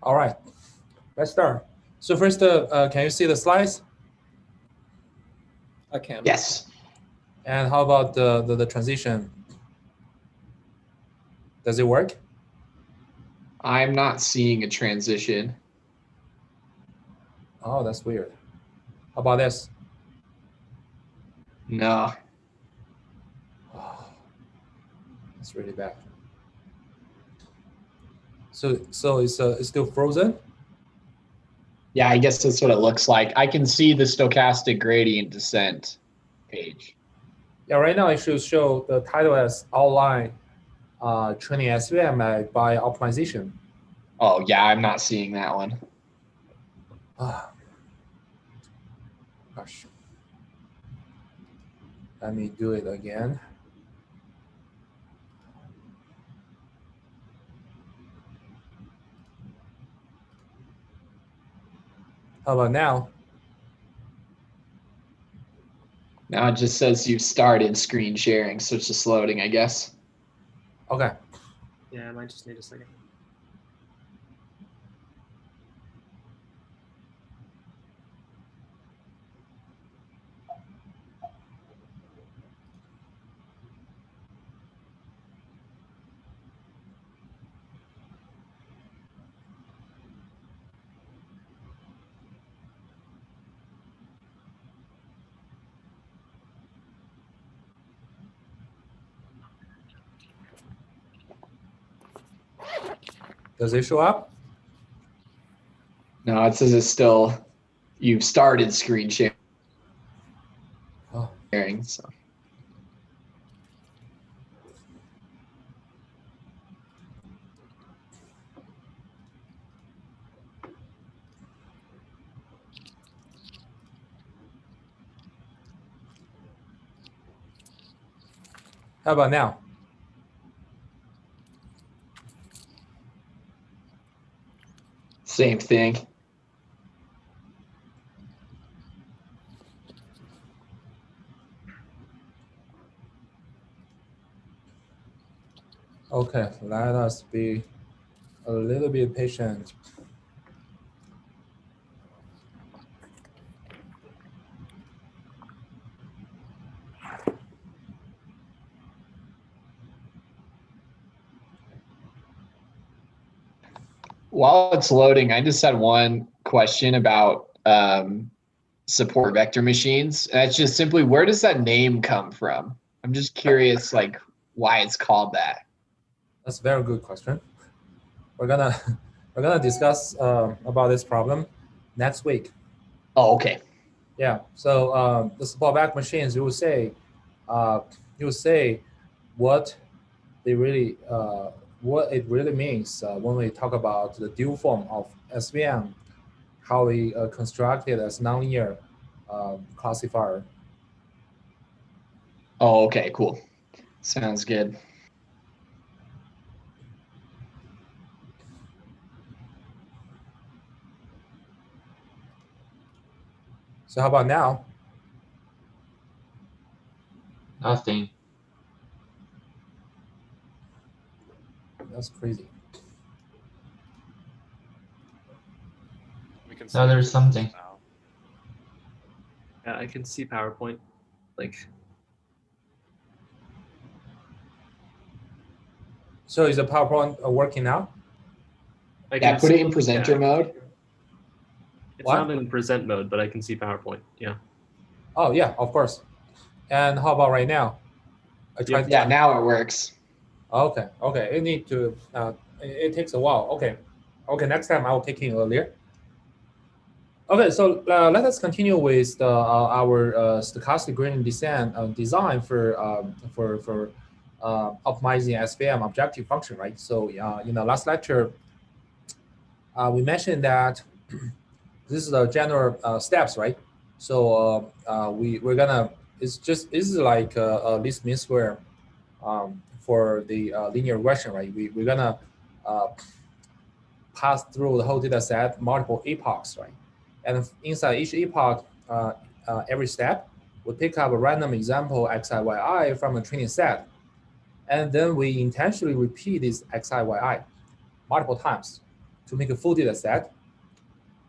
All right, let's start. So first, can you see the slides? I can. Yes. And how about the transition? Does it work? I'm not seeing a transition. Oh, that's weird. How about this? No. Oh, that's really bad. So it's still frozen? Yeah, I guess that's what it looks like. I can see the stochastic gradient descent page. Yeah, right now it should show the title as outline training SVM by optimization. Oh, yeah, I'm not seeing that one. Gosh. Let me do it again. How about now? Now it just says you've started screen sharing, so it's just loading, I guess. Okay. Yeah, I might just need a second. Does it show up? No, it says it's still, you've started screen sharing. Oh. So. How about now? Same thing. Okay, let us be a little bit patient. While it's loading, I just had one question about support vector machines. And it's just simply, where does that name come from? I'm just curious, like, why it's called that. That's a very good question. We're gonna discuss about this problem next week. Oh, okay. Yeah. So the support back machines, you will say what they really what it really means when we talk about the dual form of SVM, how we construct it as nonlinear classifier. Oh, okay, cool. Sounds good. So how about now? Nothing. That's crazy. We can see No, there's something. now. Yeah, I can see PowerPoint. Like, So is the PowerPoint working now? I Yeah, can put see, it in presenter mode. It's What? not in present mode, but I can see PowerPoint. Yeah. Oh yeah, of course. And how about right now? I tried. Yeah, now it works. Okay. Okay. It need to. It takes a while. Okay. Okay. Next time I will take it earlier. Okay. So let us continue with our stochastic gradient descent design for optimizing SVM objective function, right? So in the last lecture, we mentioned that this is the general steps, right? So we're gonna. This is like a least mean square for the linear regression, right? We're gonna pass through the whole data set, multiple epochs, right? And inside each epoch, every step, we pick up a random example xi, yi from the training set. And then we intentionally repeat this xi, yi multiple times to make a full data set,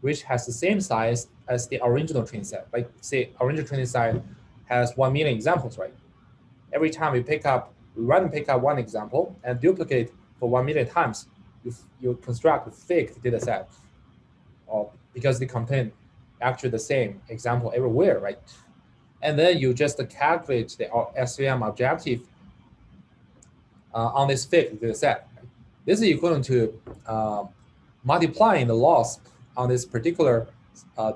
which has the same size as the original training set. Like say, original training set has 1 million examples, right? Every time we random pick up one example and duplicate for 1 million times, you construct a fake data set, because they contain actually the same example everywhere, right? And then you just calculate the SVM objective on this fake data set. This is equivalent to multiplying the loss on this particular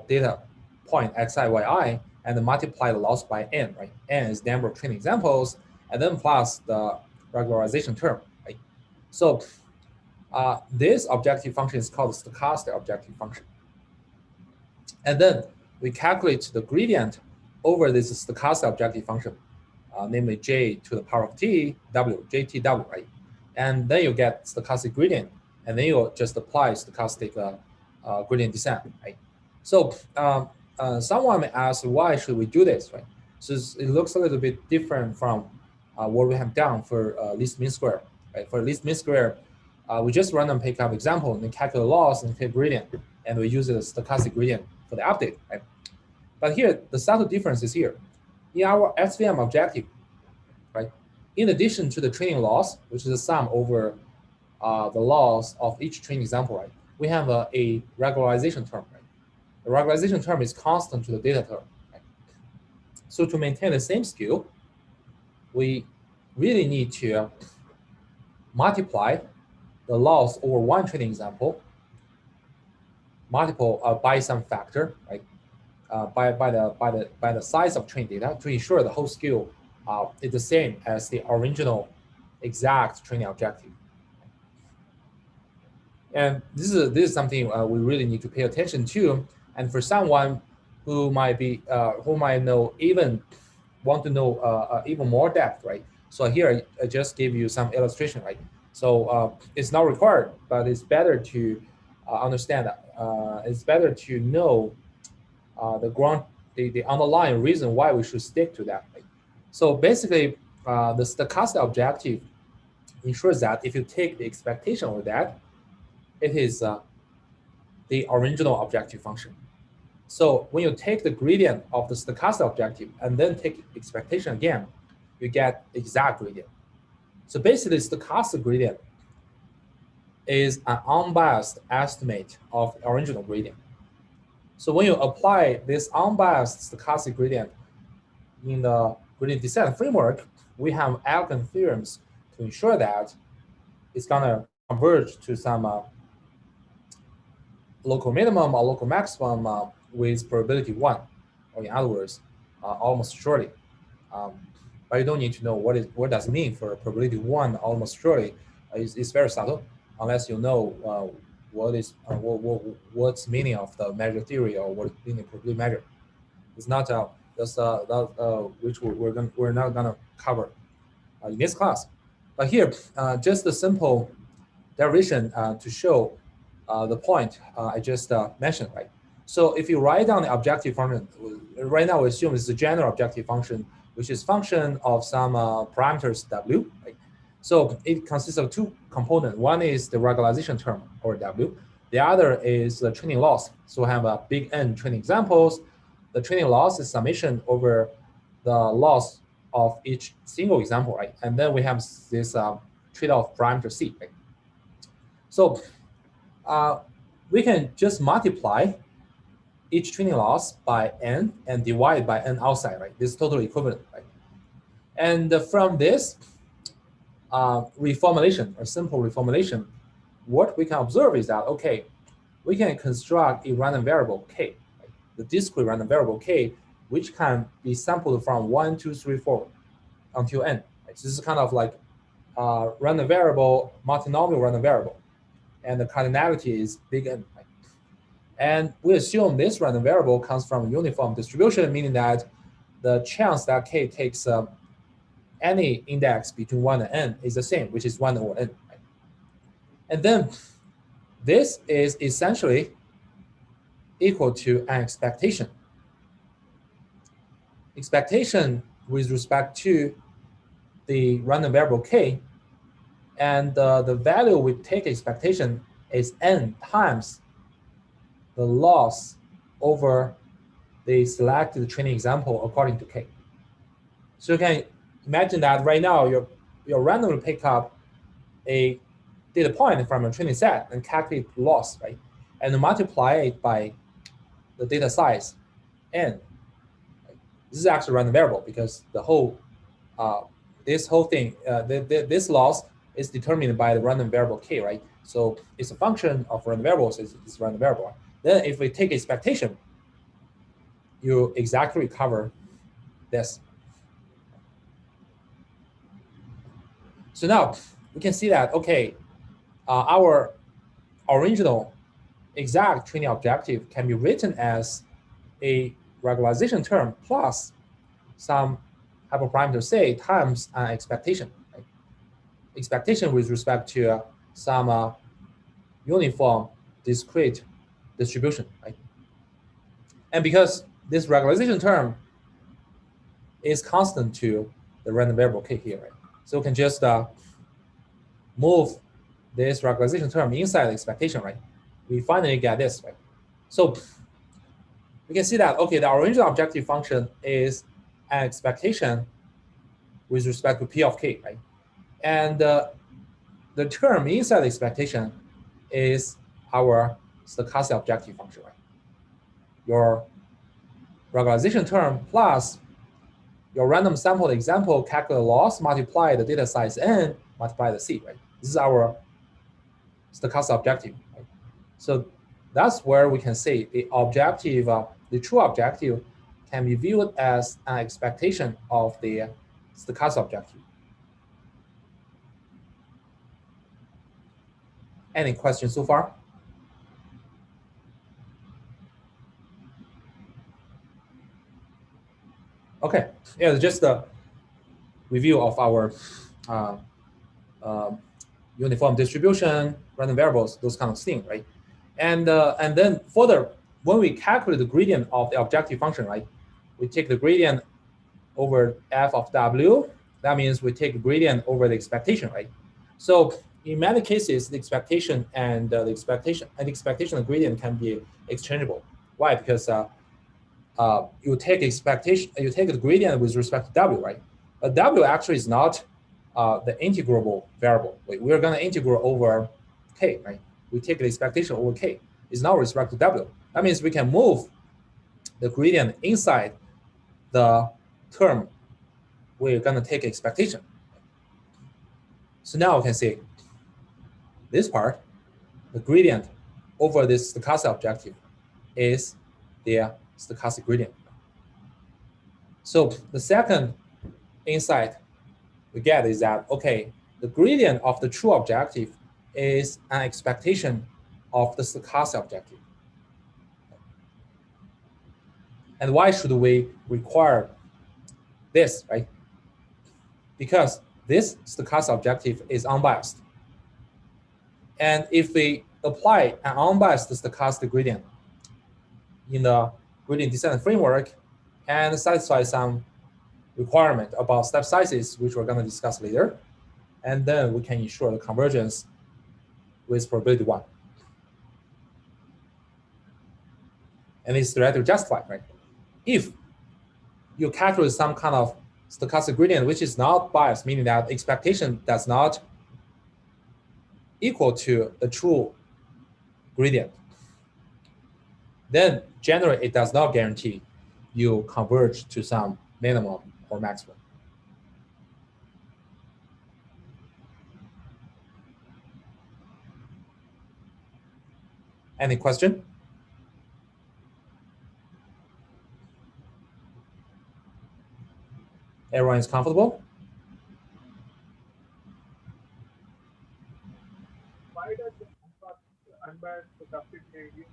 data point xi, yi, and then multiply the loss by n, right? N is the number of training examples, and then plus the regularization term, right? So this objective function is called the stochastic objective function. And then we calculate the gradient over this stochastic objective function, namely j to the power of t, w, jtw, right? And then you get stochastic gradient, and then you just apply stochastic gradient descent, right? So someone may ask, why should we do this, right? So it looks a little bit different from what we have done for least mean square, right? For least mean square, we just random pick up example and then calculate loss and take gradient, and we use the stochastic gradient for the update, right? But here, the subtle difference is here. In our SVM objective, right? In addition to the training loss, which is the sum over the loss of each training example, right? We have a regularization term, right? The regularization term is constant to the data term, right? So to maintain the same skill, we really need to multiply the loss over one training example, multiple by some factor, right? By the size of training data to ensure the whole skill is the same as the original exact training objective. And this is something we really need to pay attention to. And for someone who might know want to know even more depth, right? So here I just gave you some illustration, right? So it's not required, but it's better to understand that. It's better to know the underlying reason why we should stick to that. Right? So basically, the stochastic objective ensures that if you take the expectation of that, it is the original objective function. So when you take the gradient of the stochastic objective and then take expectation again, you get exact gradient. So basically, stochastic gradient is an unbiased estimate of the original gradient. So when you apply this unbiased stochastic gradient in the gradient descent framework, we have elegant theorems to ensure that it's gonna converge to some local minimum or local maximum with probability 1, or in other words, almost surely. But you don't need to know what does it mean for probability 1 almost surely. It's very subtle, unless you know what's meaning of the measure theory or what meaning of probability measure. It's not which we're not gonna cover in this class. But here, just a simple derivation to show the point I just mentioned, right? So if you write down the objective function, right now we assume it's a general objective function, which is function of some parameters w, right? So it consists of two components. One is the regularization term, or w. The other is the training loss. So we have a big N training examples. The training loss is summation over the loss of each single example, right? And then we have this trade-off parameter C, right? So we can just multiply each training loss by N and divide by N outside, right? This is totally equivalent, right? And from this reformulation, or simple reformulation, what we can observe is that, okay, we can construct a random variable K, right? The discrete random variable K, which can be sampled from 1, 2, 3, 4 until N. Right? So this is kind of like random variable, multinomial random variable. And the cardinality is big N. Right? And we assume this random variable comes from a uniform distribution, meaning that the chance that K takes any index between 1 and N is the same, which is 1 over N. Right? And then this is essentially equal to an expectation. Expectation with respect to the random variable K, and the value we take expectation is n times the loss over the selected training example according to k. So you can imagine that right now you're randomly pick up a data point from a training set and calculate loss, right? And multiply it by the data size n. This is actually a random variable because the whole this whole thing, this loss is determined by the random variable k, right? So it's a function of random variables. It's random variable. Then if we take expectation, you exactly recover this. So now we can see that, okay, our original exact training objective can be written as a regularization term plus some hyperparameter say times an expectation. Right? Expectation with respect to some uniform discrete distribution. Right? And because this regularization term is constant to the random variable k here, right? So we can just move this regularization term inside the expectation, right? We finally get this, right? So we can see that, okay, the original objective function is an expectation with respect to p of k, right? And the term inside the expectation is our stochastic objective function, right? Your regularization term plus your random sample example calculate loss multiply the data size n multiply the c, right? This is our stochastic objective, right? So that's where we can say the objective, the true objective can be viewed as an expectation of the stochastic objective. Any questions so far? Okay, yeah, just a review of our uniform distribution, random variables, those kind of things, right? And then further, when we calculate the gradient of the objective function, right, we take the gradient over f of w. That means we take the gradient over the expectation, right? So in many cases, the expectation and the expectation and gradient can be exchangeable. Why? Because you take expectation, you take the gradient with respect to w, right? But w actually is not the integrable variable. We're going to integrate over k, right? We take the expectation over k. It's not with respect to w. That means we can move the gradient inside the term we're going to take expectation. So now we can see this part, the gradient over this stochastic objective is the stochastic gradient. So the second insight we get is that, okay, the gradient of the true objective is an expectation of the stochastic objective. And why should we require this, right? Because this stochastic objective is unbiased. And if we apply an unbiased stochastic gradient in the gradient descent framework and satisfy some requirement about step sizes, which we're going to discuss later, and then we can ensure the convergence with probability 1. And it's directly justified, right? If you calculate some kind of stochastic gradient which is not biased, meaning that expectation does not equal to the true gradient, then generally it does not guarantee you converge to some minimum or maximum. Any question? Everyone is comfortable? Why does the unbiased stochastic gradient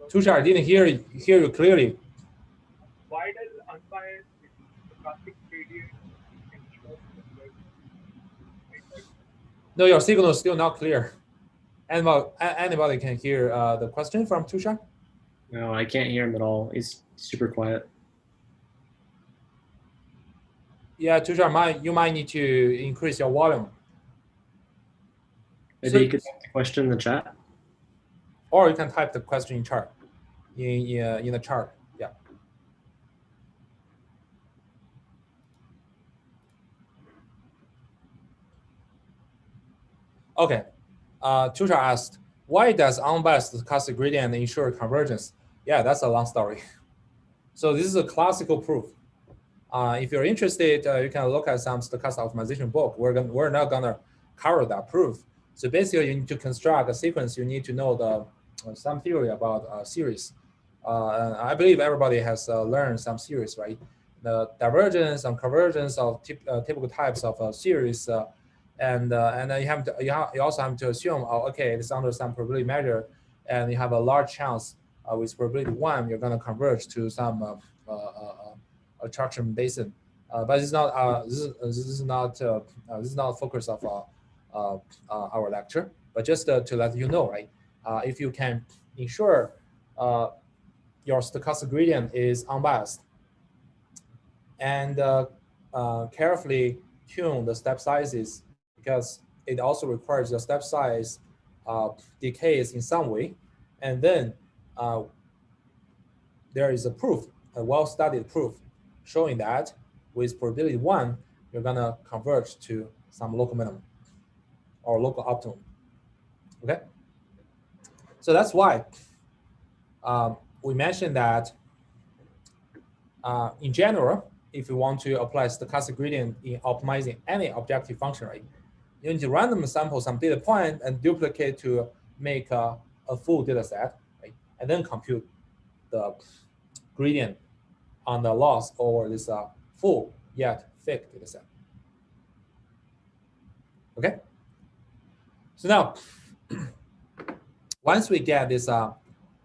ensure? Tushar, I didn't hear you clearly. Why does unbiased stochastic gradient ensure convergence? No, your signal is still not clear. Anybody can hear the question from Tushar? No, I can't hear him at all. He's super quiet. Yeah, Tushar, you might need to increase your volume. Maybe So- you could type the question in the chat. or you can type the question in chart, in the chart. Yeah. Okay. Tushar asked, why does unbiased stochastic gradient ensure convergence? Yeah, that's a long story. So this is a classical proof. If you're interested, you can look at some stochastic optimization book. We're not gonna cover that proof. So basically, you need to construct a sequence. You need to know the some theory about series. I believe everybody has learned some series, right? The divergence and convergence of typical types of series, and then you also have to assume, oh, okay, it's under some probability measure, and you have a large chance with probability 1, you're going to converge to some attraction basin. But this is not this is not focus of our lecture, but just to let you know, right? If you can ensure your stochastic gradient is unbiased and carefully tune the step sizes, because it also requires the step size decays in some way, and then there is a proof, a well-studied proof, showing that with probability 1, you're gonna converge to some local minimum or local optimum. Okay, so that's why we mentioned that in general, if you want to apply stochastic gradient in optimizing any objective function, right, you need to randomly sample some data point and duplicate to make a full data set, right, and then compute the gradient on the loss over this full yet thick data set. Okay. So now, once we get this,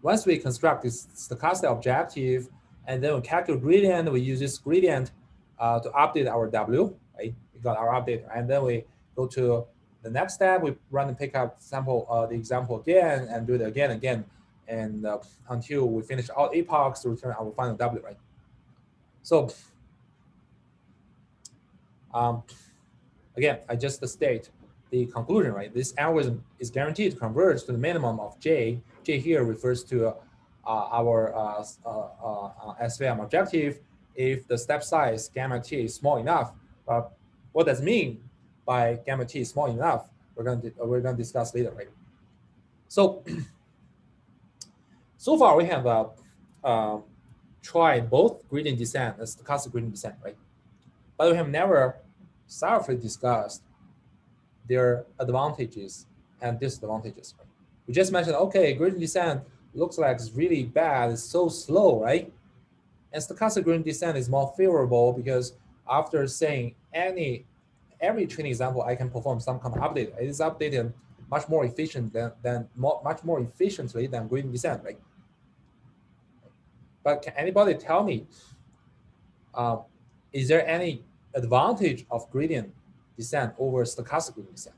once we construct this stochastic objective, and then we calculate gradient, we use this gradient to update our W, right? We got our update, and then we go to the next step. We run and pick up sample the example again and do it again, and until we finish all epochs to return our final W, right? So again, I just state the conclusion, right? This algorithm is guaranteed to converge to the minimum of J. J here refers to our SVM objective if the step size gamma t is small enough. But what does it mean by gamma t is small enough? We're gonna discuss later, right? So so far we have tried both gradient descent and stochastic gradient descent, right? But we have never thoroughly discussed their advantages and disadvantages. Right? We just mentioned, okay, gradient descent looks like it's really bad, it's so slow, right? And stochastic gradient descent is more favorable because after saying every training example, I can perform some kind of update. It is updated much more efficient much more efficiently than gradient descent, right? But can anybody tell me, is there any advantage of gradient descent over stochastic gradient descent?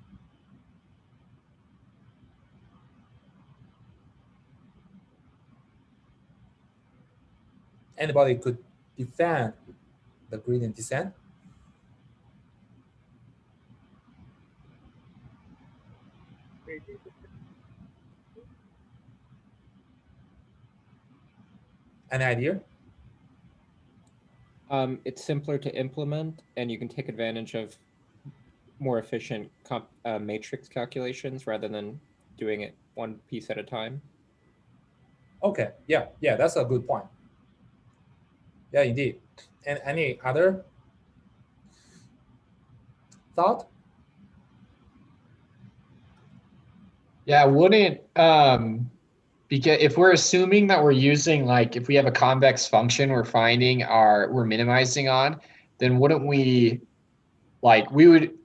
Anybody could defend the gradient descent? Any idea? It's simpler to implement, and you can take advantage of more efficient matrix calculations rather than doing it one piece at a time. Okay, yeah, that's a good point. Yeah, indeed. And any other thought? Yeah, wouldn't because if we're assuming that we're using, like, if we have a convex function we're minimizing on, then wouldn't we, like,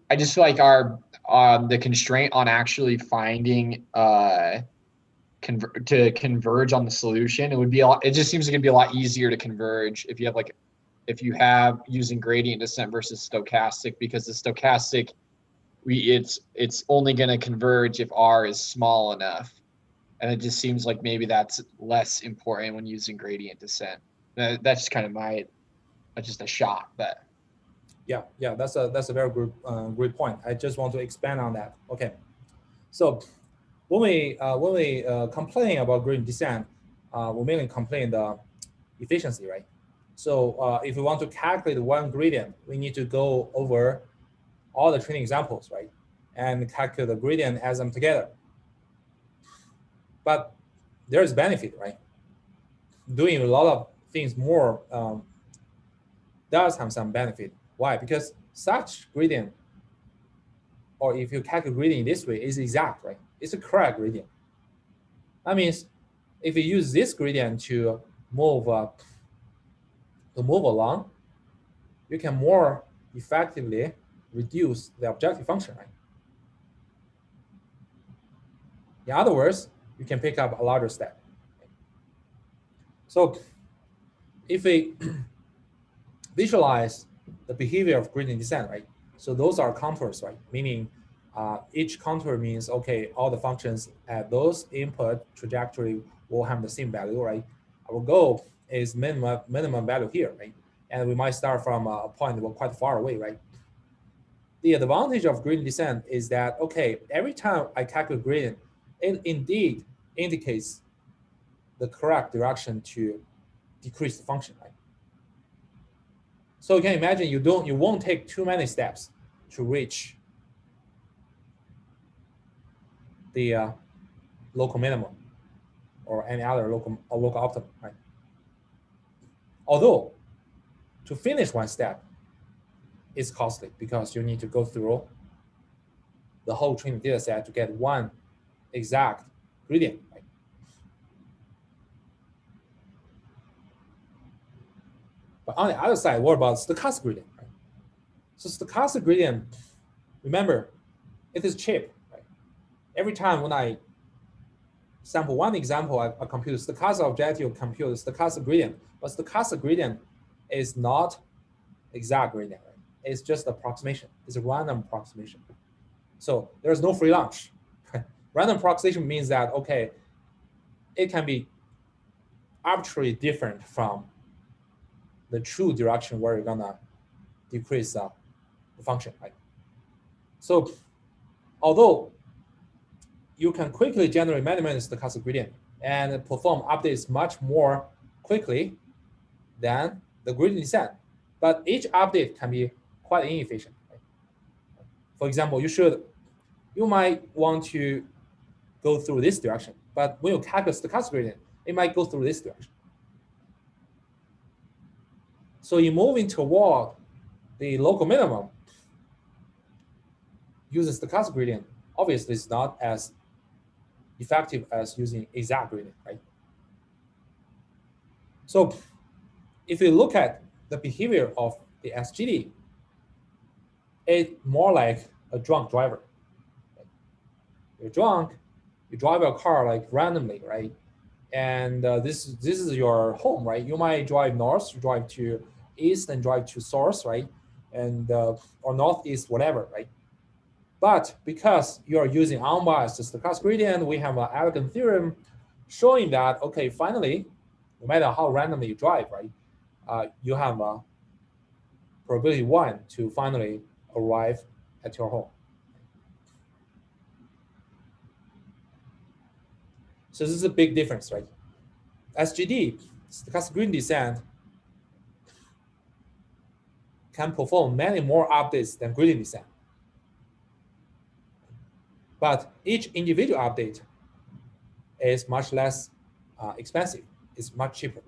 I just feel like the constraint on actually finding to converge on the solution, it just seems like it'd be a lot easier to converge if you have using gradient descent versus stochastic, because the stochastic, it's only going to converge if R is small enough. And it just seems like maybe that's less important when using gradient descent. That's just kind of just a shot, but Yeah, that's a very good great point. I just want to expand on that. Okay, so when we complain about gradient descent, we mainly complain the efficiency, right? So if we want to calculate one gradient, we need to go over all the training examples, right? And calculate the gradient, add them together. But there's benefit, right? Doing a lot of things more does have some benefit. Why? Because such gradient, or if you calculate gradient this way, is exact, right? It's a correct gradient. That means if you use this gradient to move along, you can more effectively reduce the objective function, right? In other words, you can pick up a larger step. So if we visualize the behavior of gradient descent, right? So those are contours, right? Meaning each contour means, okay, all the functions at those input trajectory will have the same value, right? Our goal is minimum value here, right? And we might start from a point quite far away, right? The advantage of gradient descent is that, okay, every time I calculate gradient, it indeed indicates the correct direction to decrease the function, right? So you can imagine you won't take too many steps to reach the local minimum or any other local optimum, right? Although to finish one step is costly because you need to go through the whole training data set to get one exact gradient, right? But on the other side, what about stochastic gradient, right? So stochastic gradient, remember, it is cheap, right? Every time when I sample one example, I compute stochastic objective, compute stochastic gradient, but stochastic gradient is not exact gradient, right? It's just approximation. It's a random approximation. So there's no free lunch. Random approximation means that, okay, it can be arbitrarily different from the true direction where you're gonna decrease the function, right? So although you can quickly generate many stochastic gradient and perform updates much more quickly than the gradient descent, but each update can be quite inefficient, right? For example, you might want to go through this direction, but when you calculate stochastic gradient, it might go through this direction. So in moving toward the local minimum, using stochastic gradient obviously is not as effective as using exact gradient, right? So if you look at the behavior of the SGD, it's more like a drunk driver. You're drunk, you drive your car like randomly, right? And this is your home, right? You might drive north, you drive to east, and drive to source, right? And or northeast, whatever, right? But because you are using unbiased stochastic gradient, we have an elegant theorem showing that, okay, finally, no matter how randomly you drive, right, you have a probability 1 to finally arrive at your home. So this is a big difference, right? SGD, stochastic gradient descent, can perform many more updates than gradient descent. But each individual update is much less expensive. It's much cheaper.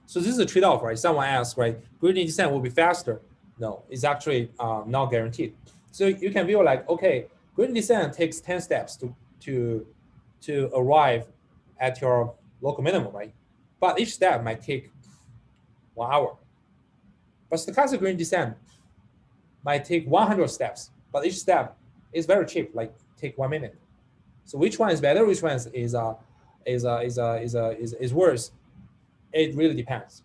So this is a trade-off, right? Someone asks, right, gradient descent will be faster. No, it's actually not guaranteed. So you can view like, okay, gradient descent takes 10 steps to arrive at your local minimum, right? But each step might take 1 hour. But stochastic gradient descent might take 100 steps, but each step is very cheap, like take 1 minute. So which one is better? Which one is worse? It really depends.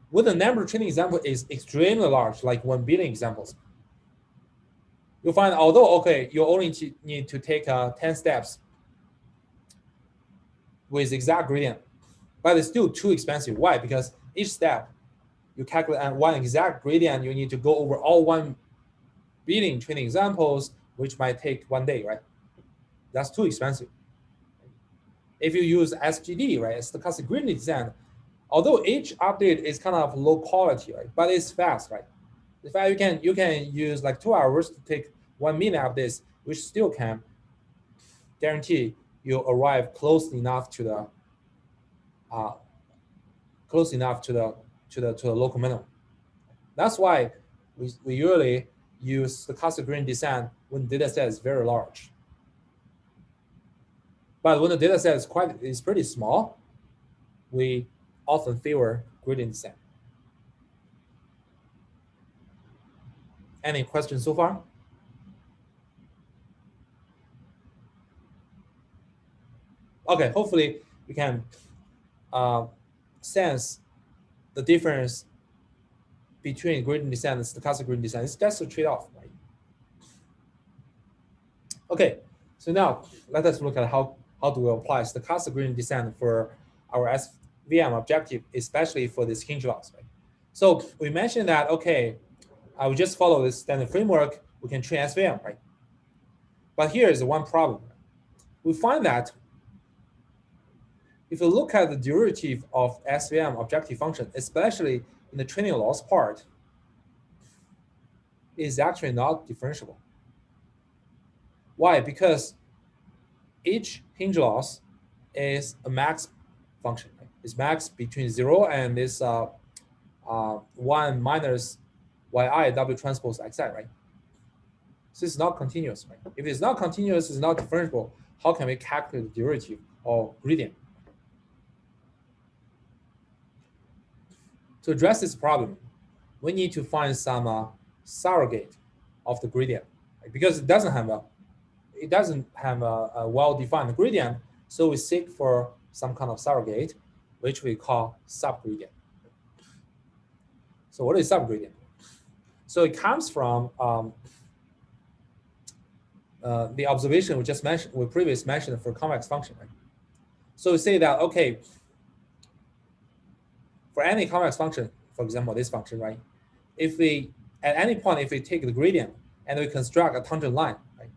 When the number of training example is extremely large, like 1 billion examples, you'll find, although, okay, you only need to take 10 steps with exact gradient, but it's still too expensive. Why? Because each step you calculate one exact gradient, you need to go over all 1 billion training examples, which might take 1 day, right? That's too expensive. If you use SGD, right, stochastic gradient descent, although each update is kind of low quality, right, but it's fast, right? In fact, you can use like 2 hours to take 1 million updates, which still can guarantee you arrive close enough to the local minimum. That's why we usually use stochastic gradient descent when the data set is very large. But when the data set is pretty small, we often favor gradient descent. Any questions so far? Okay, hopefully we can sense the difference between gradient descent and stochastic gradient descent. It's just a trade-off, right? Okay, so now let us look at how do we apply stochastic gradient descent for our SVM objective, especially for this Hinge loss, right? So we mentioned that, okay, we just follow this standard framework, we can train SVM, right? But here is one problem. We find that if you look at the derivative of SVM objective function, especially in the training loss part, is actually not differentiable.1 Because each Hinge loss is a max function. Right? It's max between 0 and this 1 minus yi w transpose xi, right? So it's not continuous, right? If it's not continuous, it's not differentiable. How can we calculate the derivative or gradient? To address this problem, we need to find some surrogate of the gradient, right? Because it doesn't have a well-defined gradient. So we seek for some kind of surrogate, which we call subgradient. So what is subgradient? So it comes from the observation we just mentioned, we previously mentioned for convex function, right? So we say that, okay, for any convex function, for example, this function, right? If we, at any point, if we take the gradient and we construct a tangent line, right?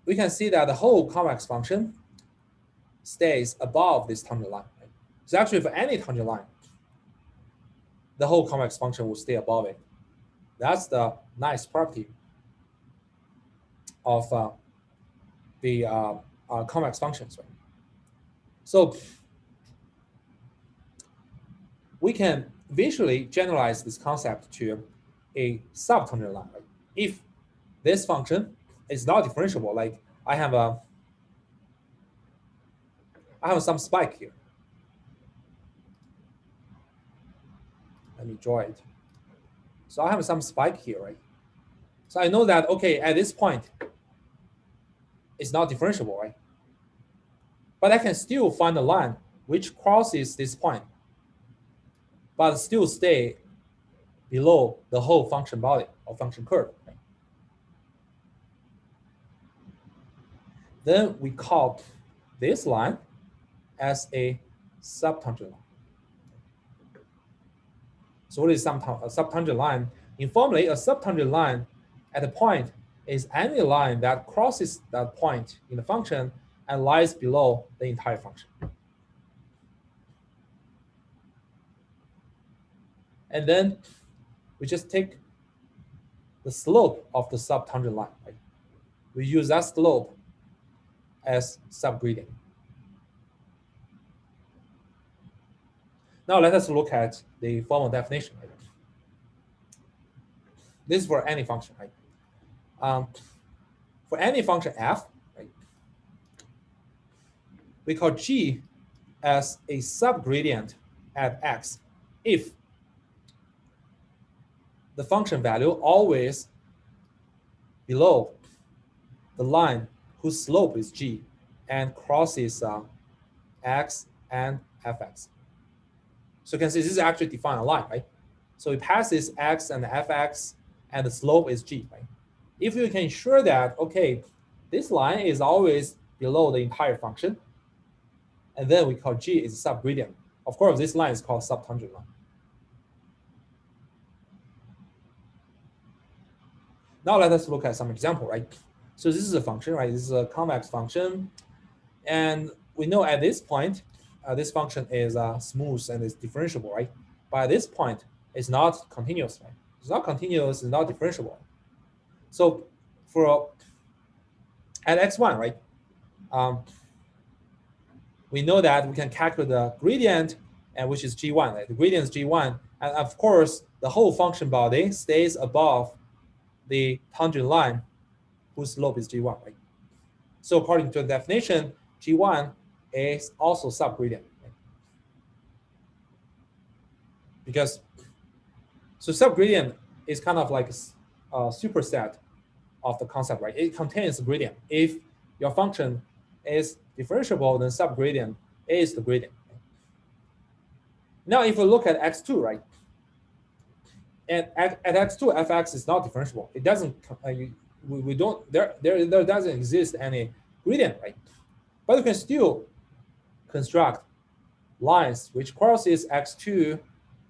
We can see that the whole convex function stays above this tangent line, right? So actually for any tangent line, the whole convex function will stay above it. That's the nice property of the convex functions, right? So we can visually generalize this concept to a subtangent line. Right? If this function is not differentiable, like I have some spike here. Let me draw it. So I have some spike here, right? So I know that, okay, at this point, it's not differentiable, right? But I can still find a line which crosses this point, but still stay below the whole function body or function curve. Right? Then we call this line as a subtangent line. So what is a subtangent line? Informally, a subtangent line at a point is any line that crosses that point in the function and lies below the entire function. And then we just take the slope of the subtangent line. Right? We use that slope as subgradient. Now let us look at the formal definition. Right? This is for any function. Right? For any function f, right, we call g as a subgradient at x if the function value always below the line whose slope is g and crosses x and fx. So you can see this is actually define a line, right? So it passes x and fx and the slope is g, right? If you can ensure that, okay, this line is always below the entire function, and then we call g is a subgradient. Of course, this line is called subtangent line. Now let us look at some example, right? So this is a function, right? This is a convex function. And we know at this point, this function is smooth and is differentiable, right? But at this point, it's not continuous, right? It's not continuous, it's not differentiable. So for at x1, right? We know that we can calculate the gradient, and which is g1, right? The gradient is g1, and of course, the whole function body stays above the tangent line, whose slope is g1, right? So according to the definition, g1 is also subgradient, right? Because so subgradient is kind of like a superset of the concept, right? It contains the gradient. If your function is differentiable, then subgradient is the gradient. Now, if we look at x2, right? And at x2, fx is not differentiable. It doesn't. We don't. There doesn't exist any gradient, right? But you can still construct lines which crosses x2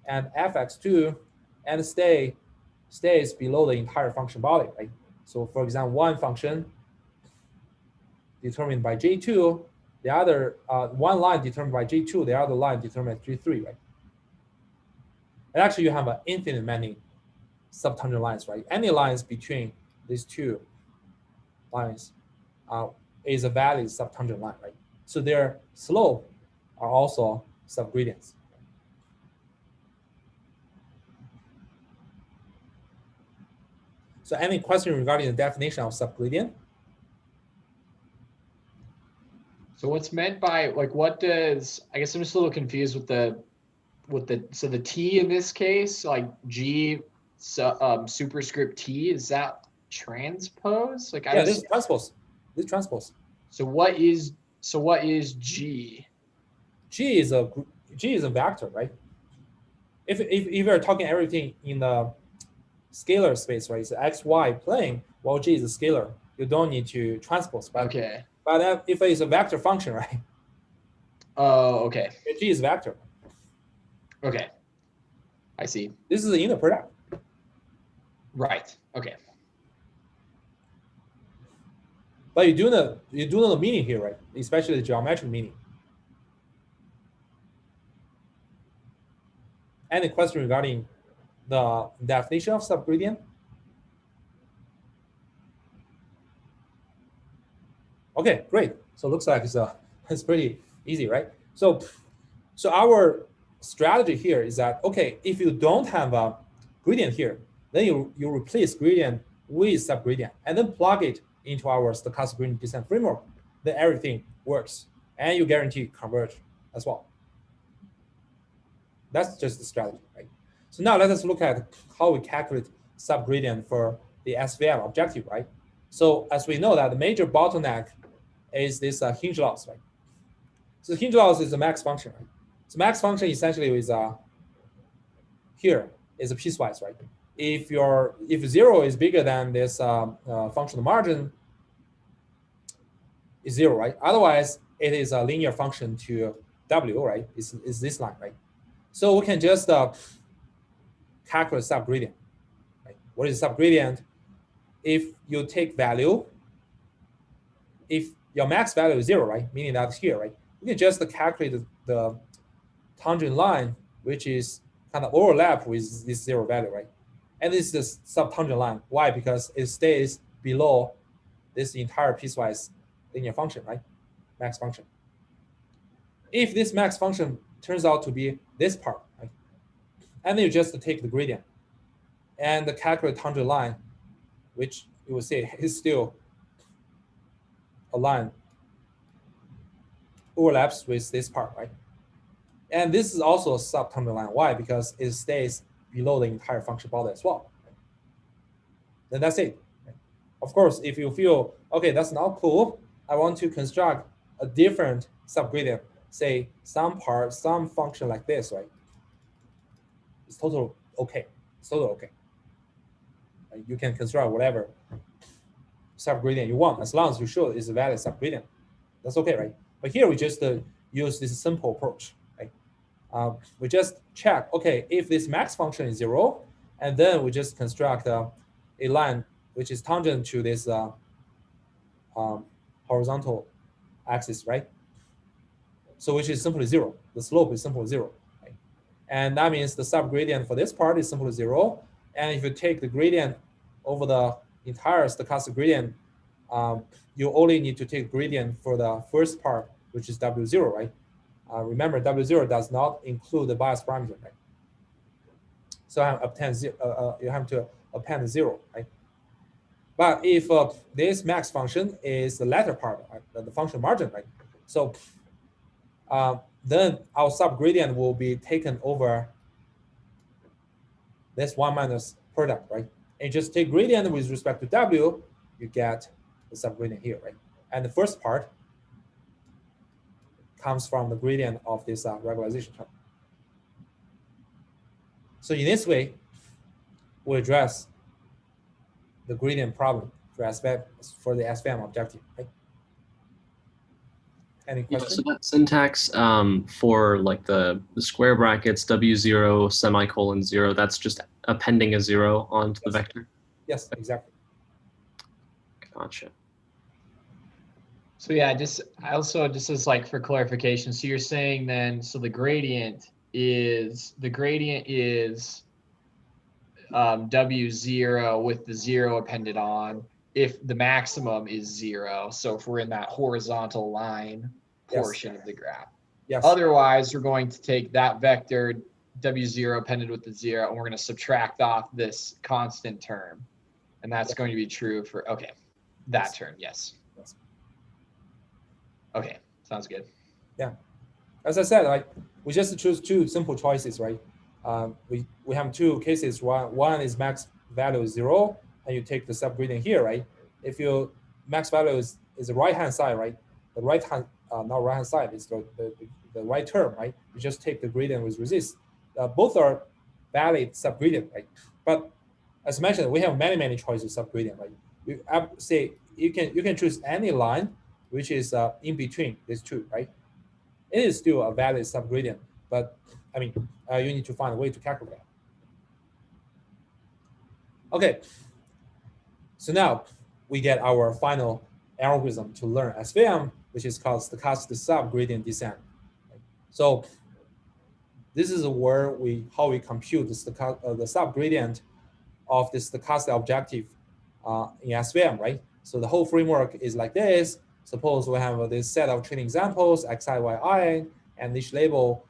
and fx2 and stays below the entire function body, right? So for example, one function determined by J2, the other, one line determined by J2, the other line determined by J3, right? And actually you have an infinite many subtangent lines, right? Any lines between these two lines is a valid subtangent line, right? So their slope are also subgradients. So any question regarding the definition of subgradient? So what's meant by, like, what does, I guess I'm just a little confused with so the T in this case, like G superscript T, is that transpose? Like, Yeah, this is transpose. This is transpose. So what is G? G is a vector, right? If you're talking everything in the scalar space, right? It's an XY plane. Well, G is a scalar. You don't need to transpose. But, Okay. But if it's a vector function, right? Oh, okay. G is vector. Okay. I see. This is the inner product. Right. Okay. But you do know the meaning here, right? Especially the geometric meaning. Any question regarding the definition of subgradient? Okay, great. So it looks like it's pretty easy, right? So our strategy here is that, okay, if you don't have a gradient here, then you replace gradient with subgradient and then plug it into our stochastic gradient descent framework. Then everything works and you guarantee converge as well. That's just the strategy, right? So now let us look at how we calculate subgradient for the SVM objective, right? So as we know that the major bottleneck is this Hinge loss, right? So Hinge loss is a max function, right? So max function essentially is here is a piecewise, right? If 0 is bigger than this functional margin, is 0, right? Otherwise, it is a linear function to W, right? Is this line, right? So we can just calculate subgradient, right? What is subgradient? If you take value, if your max value is 0, right? Meaning that's here, right? You can just calculate the tangent line, which is kind of overlap with this 0 value, right? And this is the subtangent line. Why? Because it stays below this entire piecewise linear function, right? Max function. If this max function turns out to be this part, right? And then you just take the gradient and calculate tangent line, which you will say is still a line overlaps with this part, right? And this is also a subtangent line. Why? Because it stays below the entire function body as well. Right? Then that's it. Right? Of course, if you feel, okay, that's not cool, I want to construct a different subgradient, say some function like this, right? It's totally okay. It's totally okay. Right? You can construct whatever subgradient you want, as long as you show it's a valid subgradient. That's okay, right? But here we just use this simple approach, right? We just check, okay, if this max function is 0, and then we just construct a line which is tangent to this horizontal axis, right? So which is simply 0. The slope is simply 0. Right? And that means the subgradient for this part is simply 0. And if you take the gradient over the entire stochastic gradient, you only need to take gradient for the first part, which is W0, right? Remember, W0 does not include the bias parameter, right? So you have to append 0, right? But if this max function is the latter part, right? The function margin, right? So then our subgradient will be taken over this 1 minus product, right? And just take gradient with respect to W, you get the subgradient here, right? And the first part comes from the gradient of this regularization term. So in this way, we address the gradient problem for the SVM objective, right? Any Yeah, question? so that syntax for like the square brackets W0 semicolon 0, that's just appending a 0 onto the vector? Yes, exactly. Gotcha. So yeah, just as like for clarification, so you're saying then, so the gradient is W0 with the 0 appended on if the maximum is 0. So if we're in that horizontal line portion of the graph. Yes. Otherwise, we're going to take that vector W0 appended with the 0, and we're going to subtract off this constant term. And that's going to be true for, okay, that term, yes. Yes. Okay, sounds good. Yeah. As I said, like we just choose two simple choices, right? We have two cases. One is max value is 0, and you take the subgradient here, right? If your max value is the right hand side, right? The right hand, not right hand side, it's the right term, right? You just take the gradient with resist. Both are valid subgradient, right? But as mentioned, we have many choices of subgradient, right? You say you can choose any line which is in between these two, right? It is still a valid subgradient, but I mean, you need to find a way to calculate that. Okay, so now we get our final algorithm to learn SVM, which is called stochastic subgradient descent. So this is where how we compute the subgradient of the stochastic objective in SVM, right? So the whole framework is like this. Suppose we have this set of training examples, xi, yi, and each label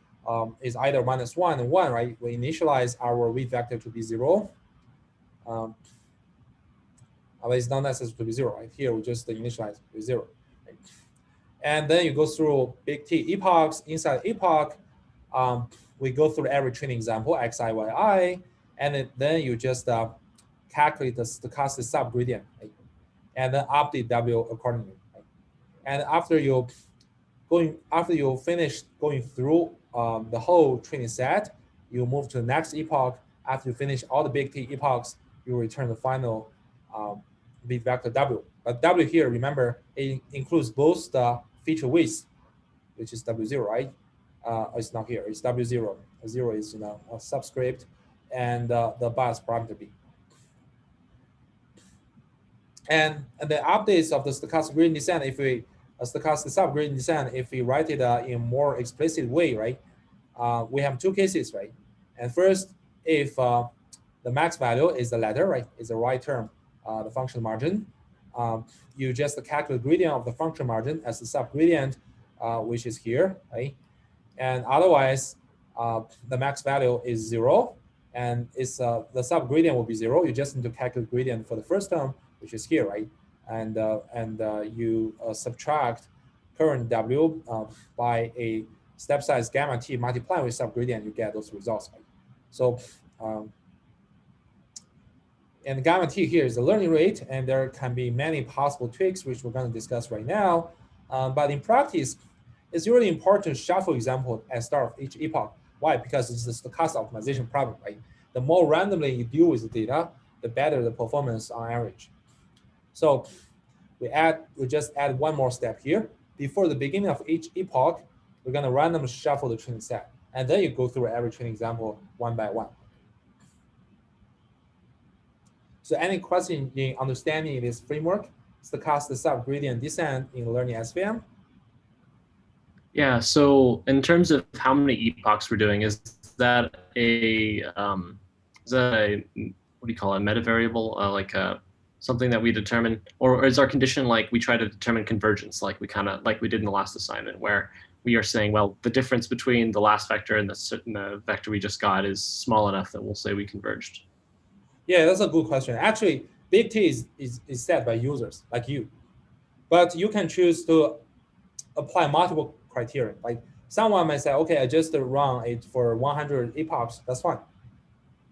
is either -1 and 1, right? We initialize our weight vector to be 0. But it's not necessary to be 0, right? Here we just initialize with 0. Right? And then you go through big T epochs. Inside epoch, we go through every training example, xi, yi, and then you just calculate the stochastic subgradient, right? And then update W accordingly. Right? And after you finish going through the whole training set, you move to the next epoch. After you finish all the big T epochs, you return the final bit vector W. But W here, remember, it includes both the feature width, which is W0, right? It's not here. It's W0. 0 is a subscript, and the bias parameter B. And the updates of the stochastic gradient descent, if we stochastic subgradient descent, if we write it in a more explicit way, right? We have two cases, right? And first, if the max value is the latter, right? Is the right term, the function margin. You just calculate gradient of the function margin as the subgradient, which is here, right? And otherwise, the max value is 0, and it's the subgradient will be 0. You just need to calculate gradient for the first term, which is here, right? And you subtract current W by a step size gamma T multiplied with subgradient, you get those results, right? So, and gamma T here is the learning rate, and there can be many possible tweaks, which we're going to discuss right now. But in practice, it's really important to shuffle example at start of each epoch. Why? Because it's the stochastic optimization problem, right? The more randomly you deal with the data, the better the performance on average. So we just add one more step here. Before the beginning of each epoch, we're going to randomly shuffle the training set, and then you go through every training example one by one. So any question in understanding this framework, stochastic subgradient descent in learning SVM? Yeah, so in terms of how many epochs we're doing, is that a what do you call it, a meta variable, something that we determine, or is our condition like we try to determine convergence, like we did in the last assignment, where we are saying, well, the difference between the last vector and the vector we just got is small enough that we'll say we converged? Yeah, that's a good question. Actually, big T is set by users like you, but you can choose to apply multiple criteria. Like someone might say, okay, I just run it for 100 epochs, that's fine.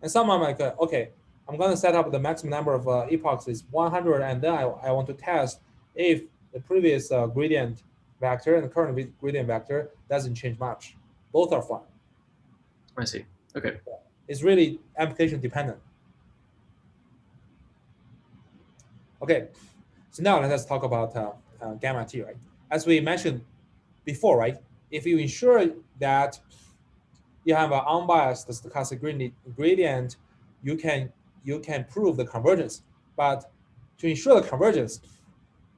And someone might go, okay, I'm going to set up the maximum number of epochs is 100, and then I want to test if the previous gradient vector and the current gradient vector doesn't change much. Both are fine. I see. Okay. It's really application dependent. Okay, so now let us talk about gamma T, right? As we mentioned before, right? If you ensure that you have an unbiased stochastic gradient, you can prove the convergence. But to ensure the convergence,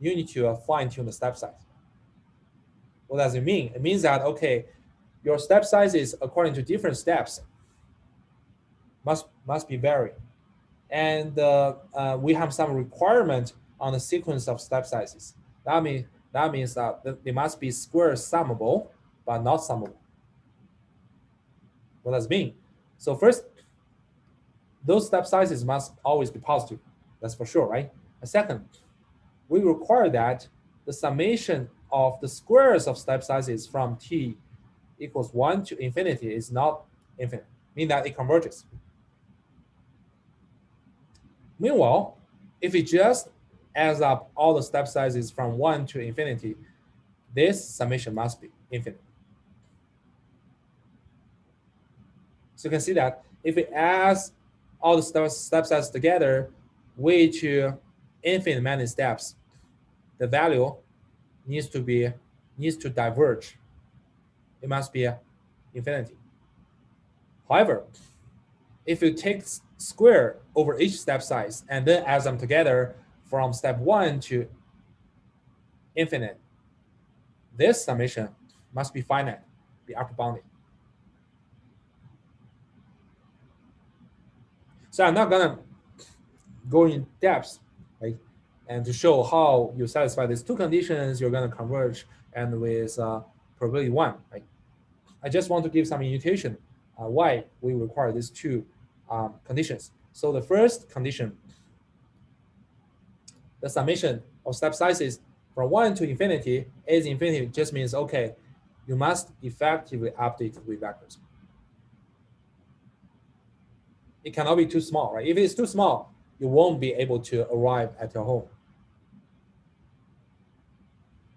you need to fine-tune the step size. What does it mean? It means that, okay, your step sizes according to different steps must be varying. And we have some requirement on the sequence of step sizes. That means that they must be square summable, but not summable. What does it mean? So first, those step sizes must always be positive. That's for sure, right? And second, we require that the summation of the squares of step sizes from t equals 1 to infinity is not infinite, meaning that it converges. Meanwhile, if it just adds up all the step sizes from 1 to infinity, this summation must be infinite. So you can see that if it adds all the step sizes together, way to infinite many steps, the value needs to diverge. It must be infinity. However, if you take square over each step size and then add them together from step 1 to infinite, this summation must be finite, be upper bounded. So I'm not gonna go in depth, right? And to show how you satisfy these two conditions, you're gonna converge and with probability 1, right? I just want to give some intuition why we require these two conditions. So the first condition, the summation of step sizes from 1 to infinity is infinity, just means, okay, you must effectively update with vectors. It cannot be too small, right? If it's too small, you won't be able to arrive at your home.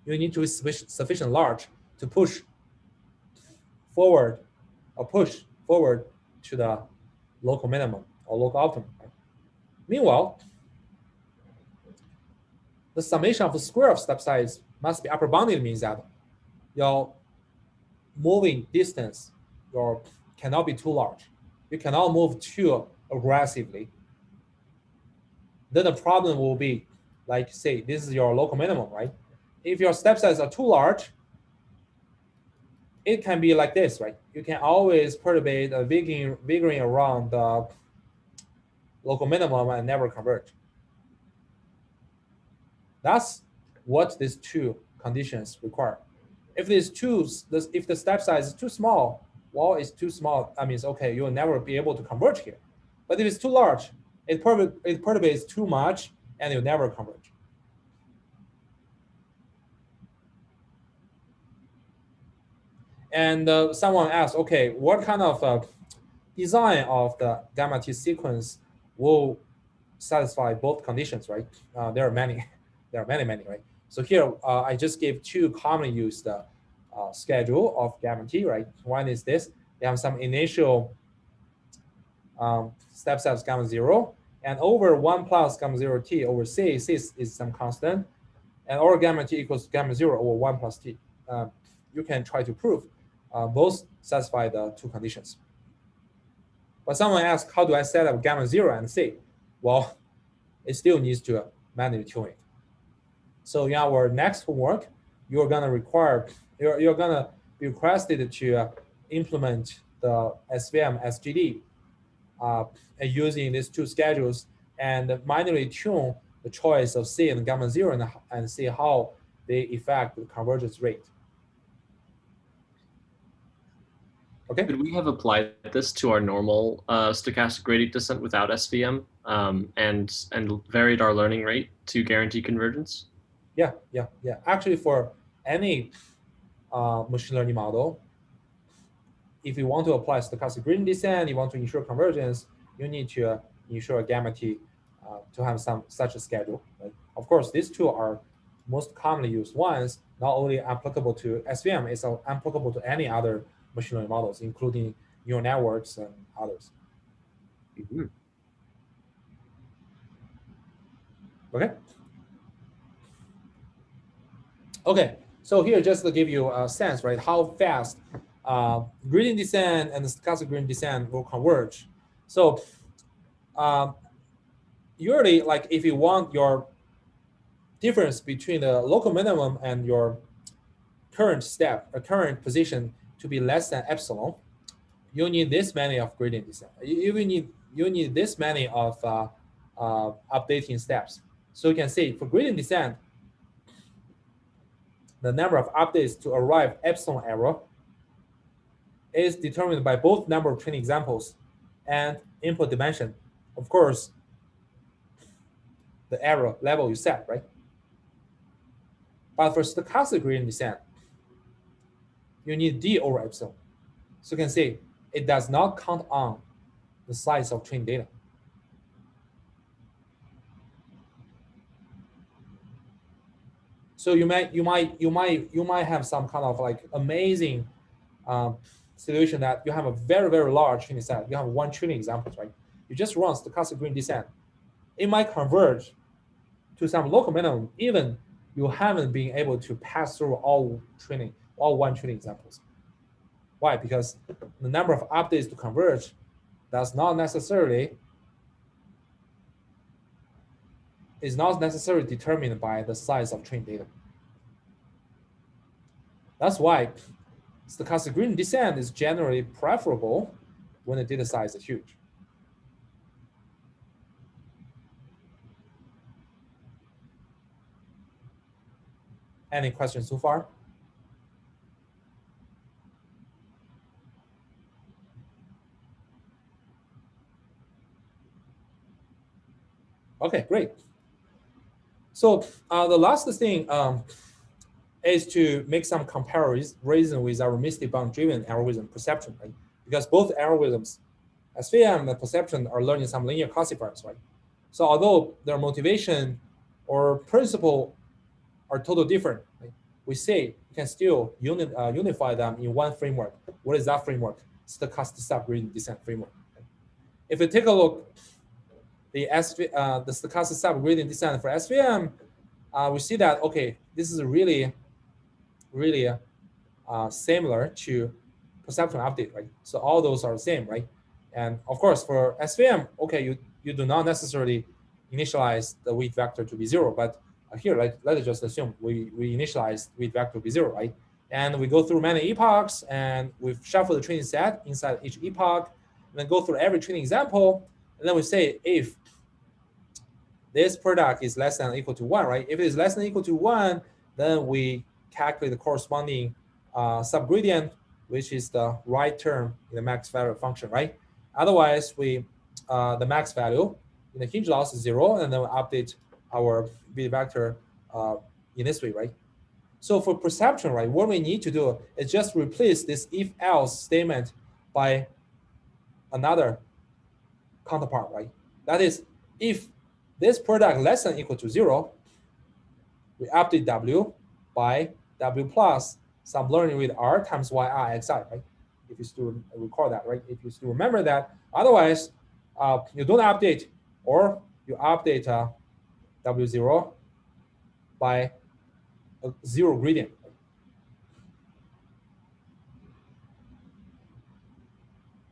You need to be sufficient large to push forward to the local minimum or local optimum. Right? Meanwhile, the summation of the square of step size must be upper bounded, means that your moving distance cannot be too large. You cannot move too aggressively. Then the problem will be, like, say, this is your local minimum, right? If your step size are too large, it can be like this, right? You can always perturbate wiggling around the local minimum and never converge. That's what these two conditions require. If if the step size is too small, well, it's too small. That means, okay, you'll never be able to converge here. But if it's too large, it perturbates too much, and you'll never converge. And someone asked, okay, what kind of design of the gamma T sequence will satisfy both conditions, right? There are many, right? So here, I just gave two commonly used schedule of gamma T, right? One is this. They have some initial step size gamma 0, and over 1 plus gamma 0 t over c is some constant, and or gamma t equals gamma 0 over 1 plus t. You can try to prove both satisfy the two conditions. But someone asked, how do I set up gamma 0 and c? Well, it still needs to manually tune it. So in our next homework, you're gonna be requested to implement the SVM SGD using these two schedules and manually tune the choice of C and gamma 0 and see how they affect the convergence rate. Okay. Could we have applied this to our normal stochastic gradient descent without SVM and varied our learning rate to guarantee convergence? Yeah. Actually, for any machine learning model, if you want to apply stochastic gradient descent, you want to ensure convergence, you need to ensure gamma t to have such a schedule. Right? Of course, these two are most commonly used ones, not only applicable to SVM, it's applicable to any other machine learning models, including neural networks and others. Mm-hmm. Okay, so here just to give you a sense, right, how fast gradient descent and the stochastic gradient descent will converge. So usually, like if you want your difference between the local minimum and your current step or current position to be less than epsilon, you need this many of gradient descent. You need this many of updating steps. So you can see for gradient descent, the number of updates to arrive epsilon error is determined by both number of training examples and input dimension. Of course, the error level you set, right? But for stochastic gradient descent, you need D over epsilon. So you can see it does not count on the size of trained data. So you might have some kind of like amazing situation that you have a very, very large training set. You have 1 trillion examples, right? You just run stochastic gradient descent. It might converge to some local minimum, even you haven't been able to pass through all 1 trillion examples. Why? Because the number of updates to converge is not necessarily determined by the size of trained data. That's why stochastic gradient descent is generally preferable when the data size is huge. Any questions so far? Okay, great. So the last thing is to make some comparison with our mystic bound-driven algorithm perceptron, right? Because both algorithms, SVM and perceptron, are learning some linear classifiers, right? So although their motivation or principle are totally different, right? We say you can still unify them in one framework. What is that framework? Stochastic subgradient descent framework. Right? If you take a look, the stochastic subgradient descent for SVM, we see that, okay, this is really similar to perceptron update, right? So all those are the same, right? And of course, for SVM, okay, you do not necessarily initialize the weight vector to be 0, but here, let's just assume we initialize weight vector to be 0, right? And we go through many epochs, and we shuffle the training set inside each epoch, and then go through every training example, and then we say if this product is less than or equal to 1, right? If it is less than or equal to 1, then we calculate the corresponding subgradient, which is the right term in the max value function, right? Otherwise, the max value in the Hinge loss is 0, and then we update our weight vector in this way, right? So for perceptron, right, what we need to do is just replace this if-else statement by another counterpart, right? That is, if this product less than or equal to 0, we update W by W plus some learning rate R times YR XI, right? If you still recall that, right? If you still remember that. Otherwise, you don't update, or you update W0 by a 0 gradient.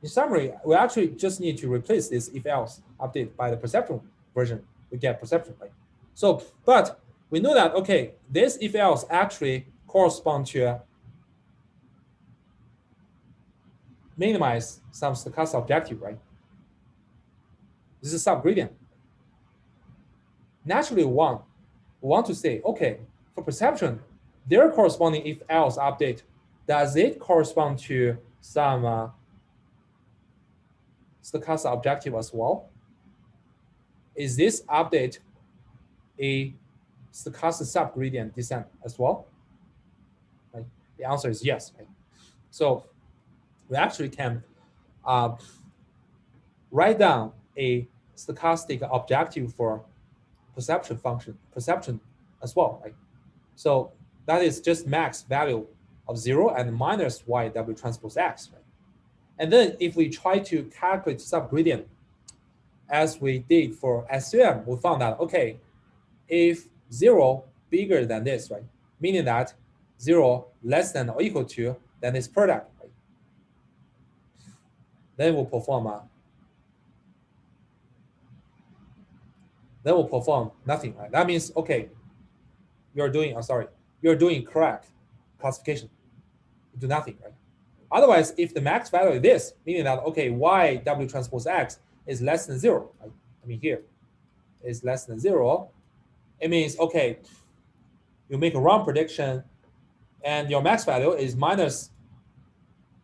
In summary, we actually just need to replace this if-else update by the perceptron version, we get perception, right? So, but we know that, okay, this if else actually correspond to minimize some stochastic objective, right? This is subgradient. Naturally, we want to say, okay, for perception, their corresponding if else update, does it correspond to some stochastic objective as well? Is this update a stochastic subgradient descent as well? Right? The answer is yes. Right? So we actually can write down a stochastic objective for perception function, perception as well. Right? So that is just max value of 0 and minus y w transpose x. Right? And then if we try to calculate subgradient as we did for SVM, we found out, okay, if 0 bigger than this, right, meaning that 0 less than or equal to then this product, right, then we'll perform nothing, right? That means, okay, you're doing correct classification. You do nothing, right? Otherwise, if the max value is this, meaning that, okay, y w transpose x is less than 0, right? I mean, here is less than 0. It means, okay, you make a wrong prediction and your max value is minus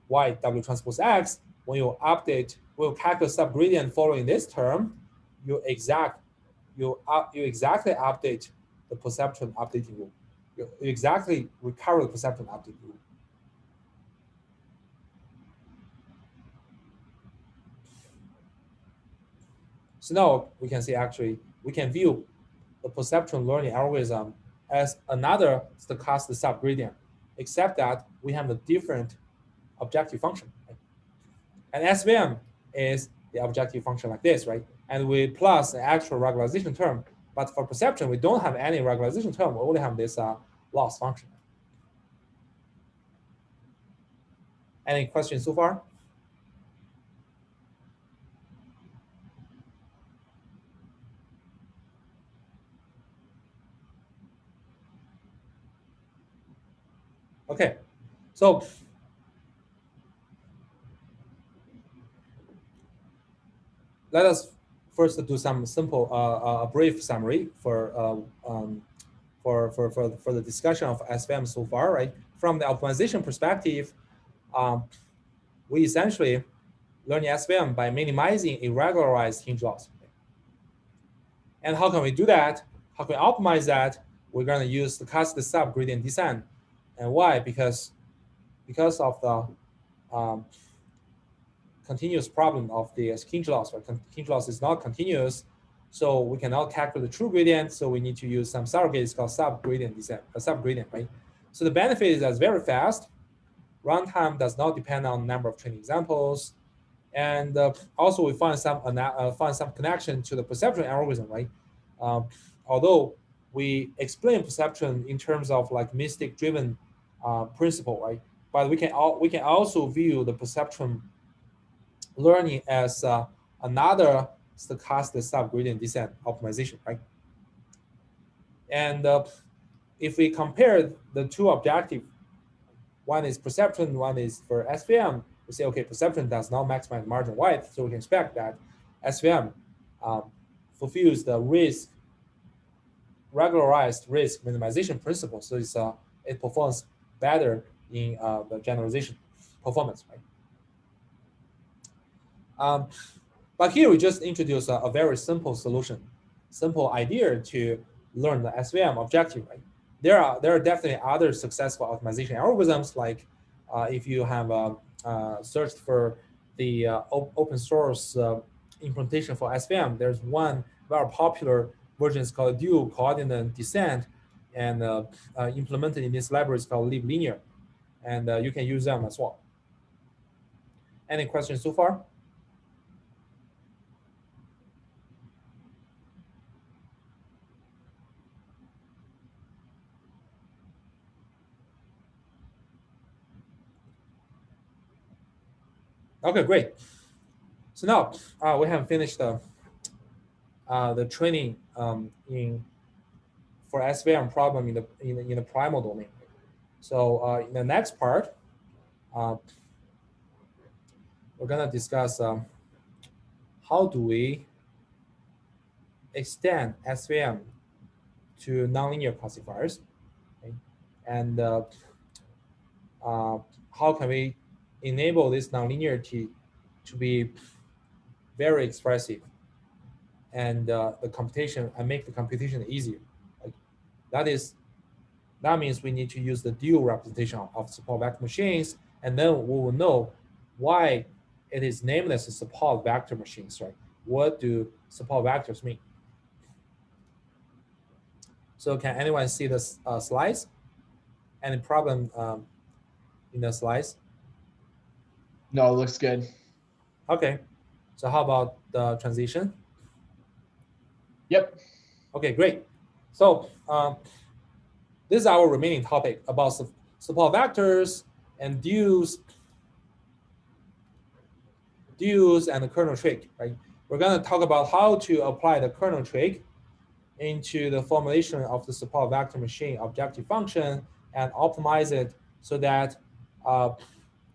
y w transpose x. When you update, when you calculate subgradient following this term, you exactly update the perceptron updating rule. You exactly recover the perceptron updating rule. So now we can see, actually, we can view the perceptron learning algorithm as another stochastic subgradient, except that we have a different objective function. Right? And SVM is the objective function like this, right? And we plus an actual regularization term. But for perception, we don't have any regularization term. We only have this loss function. Any questions so far? Okay, so let us first do some simple, brief summary for the discussion of SVM so far, right? From the optimization perspective, we essentially learn SVM by minimizing irregularized hinge loss. And how can we do that? How can we optimize that? We're going to use the stochastic subgradient descent. And why? Because of the continuous problem of the hinge loss. Right? Hinge loss is not continuous, so we cannot calculate the true gradient. So we need to use some surrogate. It's called subgradient descent, a subgradient, right? So the benefit is that it's very fast. Runtime does not depend on the number of training examples. And also we find some connection to the perception algorithm, right? Although we explain perception in terms of like mystic-driven principle, right? But we can also view the perception learning as another stochastic subgradient descent optimization, right? And if we compare the two objectives, one is perception, one is for SVM, we say, okay, perception does not maximize margin width, so we can expect that SVM fulfills the regularized risk minimization principle, so it performs better in the generalization performance, right? But here we just introduce a very simple solution, simple idea to learn the SVM objective, right? There are definitely other successful optimization algorithms, like if you have searched for the open source implementation for SVM, there's one very popular version is called dual coordinate descent, and implemented in this library is called Linear, and you can use them as well. Any questions so far? Okay, great. So now we have finished the training for SVM problem in the primal domain. So in the next part, we're gonna discuss how do we extend SVM to nonlinear classifiers, okay? And how can we enable this nonlinearity to be very expressive and the computation and make the computation easier. Like that means we need to use the dual representation of support vector machines, and then we will know why it is named as a support vector machines, right? What do support vectors mean? So can anyone see the slides? Any problem in the slides? No, it looks good. Okay. So how about the transition? Yep. Okay, great. So this is our remaining topic about support vectors and duals and the kernel trick, right? We're going to talk about how to apply the kernel trick into the formulation of the support vector machine objective function and optimize it so that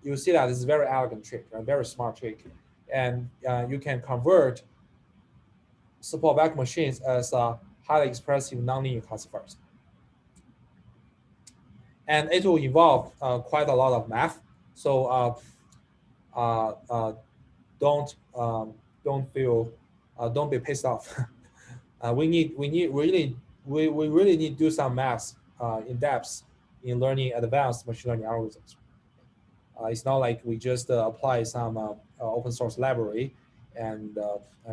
you see that it's a very elegant trick, a very smart trick. And you can convert support vector machines as highly expressive nonlinear classifiers. And it will involve quite a lot of math. So don't be pissed off. we really need to do some math in depth in learning advanced machine learning algorithms. It's not like we just apply some open source library and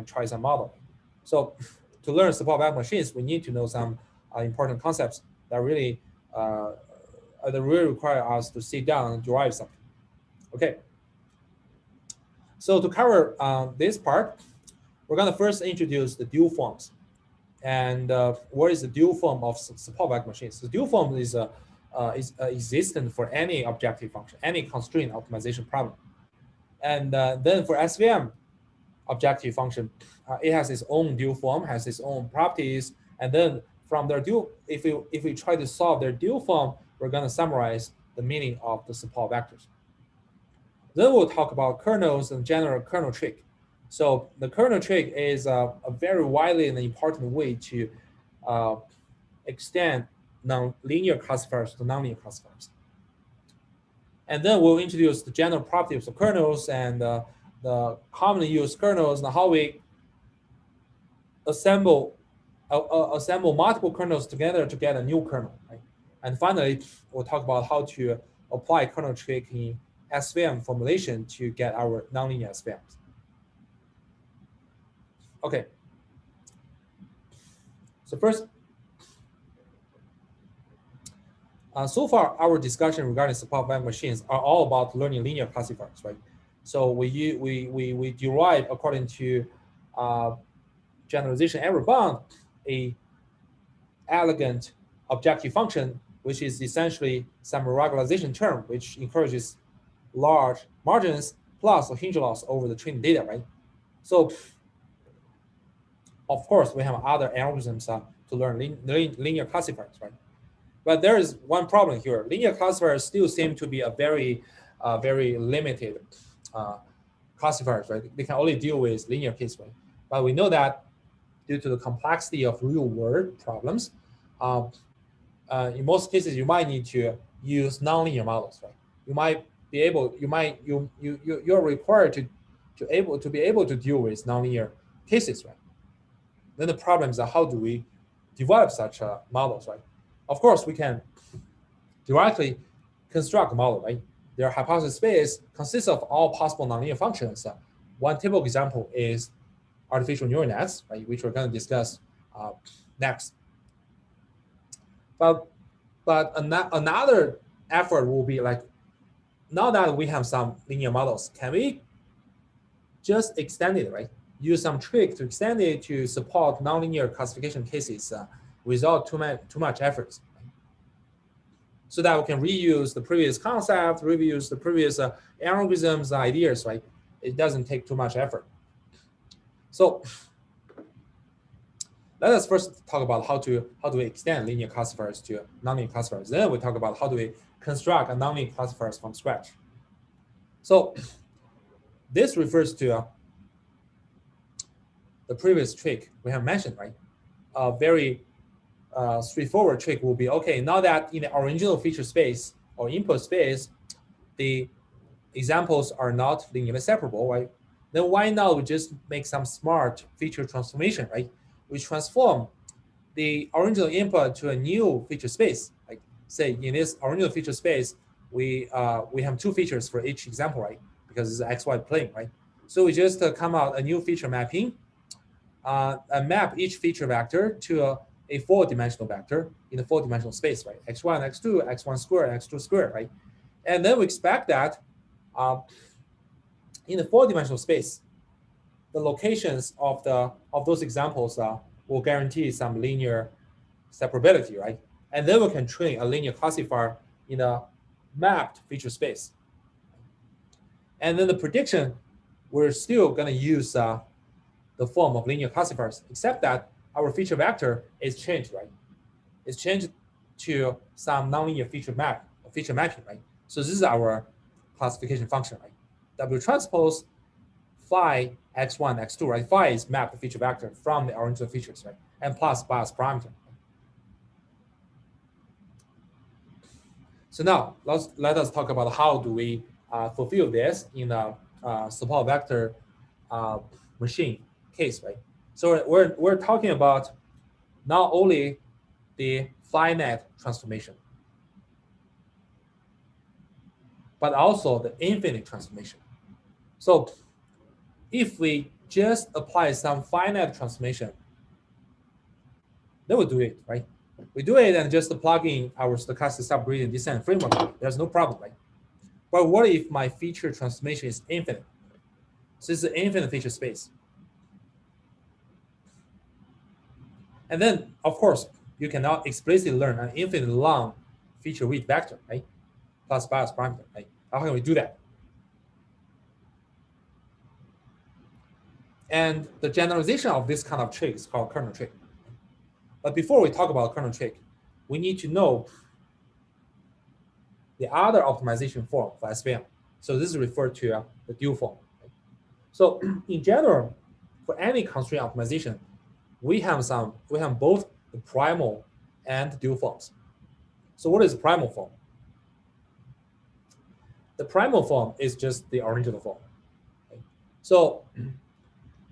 try some model. So to learn support vector machines, we need to know some important concepts that really require us to sit down and derive something. Okay. So to cover this part, we're going to first introduce the dual forms. And what is the dual form of support vector machines? The dual form is existent for any objective function, any constraint optimization problem. And then for SVM objective function, it has its own dual form, has its own properties. And then from their dual, if we try to solve their dual form, we're going to summarize the meaning of the support vectors. Then we'll talk about kernels and general kernel trick. So the kernel trick is a very widely and important way to extend nonlinear classifiers to nonlinear classifiers. And then we'll introduce the general properties of kernels and the commonly used kernels and how we assemble multiple kernels together to get a new kernel. Right? And finally, we'll talk about how to apply kernel trick in SVM formulation to get our nonlinear SVMs. Okay. So first, so far our discussion regarding support vector machines are all about learning linear classifiers, right? So we derive according to generalization error bound a elegant objective function, which is essentially some regularization term, which encourages large margins plus a hinge loss over the training data, right? So of course we have other algorithms to learn linear classifiers, right? But there is one problem here. Linear classifiers still seem to be a very limited classifiers, right? They can only deal with linear cases, right? But we know that due to the complexity of real world problems, in most cases you might need to use nonlinear models, right? You might be able, you're required to be able to deal with nonlinear cases, right? Then the problem is how do we develop such models, right? Of course, we can directly construct a model, right? Their hypothesis space consists of all possible nonlinear functions. One typical example is artificial neural nets, right, which we're going to discuss next. But another effort will be like, now that we have some linear models, can we just extend it, right? Use some trick to extend it to support nonlinear classification cases without too much effort, right? So that we can reuse the previous concept, reuse the previous algorithms, ideas, right? It doesn't take too much effort. So let us first talk about how do we extend linear classifiers to nonlinear classifiers. Then we talk about how do we construct a nonlinear classifiers from scratch. So this refers to the previous trick we have mentioned, right? A very straightforward trick will be, okay, now that in the original feature space or input space, the examples are not linearly separable, right? Then why not we just make some smart feature transformation, right? We transform the original input to a new feature space. Like say in this original feature space, we have two features for each example, right? Because it's an XY plane, right? So we just come out a new feature mapping, and map each feature vector to a four-dimensional vector in the four-dimensional space, right? X1, X2, X1 squared, X2 squared, right? And then we expect that in the four-dimensional space, the locations of those examples will guarantee some linear separability, right? And then we can train a linear classifier in a mapped feature space. And then the prediction, we're still going to use the form of linear classifiers, except that our feature vector is changed, right? It's changed to some nonlinear feature mapping, right? So this is our classification function, right? W transpose phi x1, x2, right? Phi is mapped feature vector from the original features, right? And plus bias parameter. So now let us talk about how do we fulfill this in a support vector machine case, right? So we're talking about not only the finite transformation, but also the infinite transformation. So if we just apply some finite transformation, then we do it, right? We do it and just plug in our stochastic subgradient descent framework. There's no problem, right? But what if my feature transformation is infinite? So it's an infinite feature space. And then, of course, you cannot explicitly learn an infinite long feature width vector, right? Plus bias parameter, right? How can we do that? And the generalization of this kind of trick is called kernel trick. But before we talk about kernel trick, we need to know the other optimization form for SVM. So this is referred to the dual form. Right? So in general, for any constraint optimization, we have both the primal and dual forms. So what is the primal form? The primal form is just the original form. Okay? So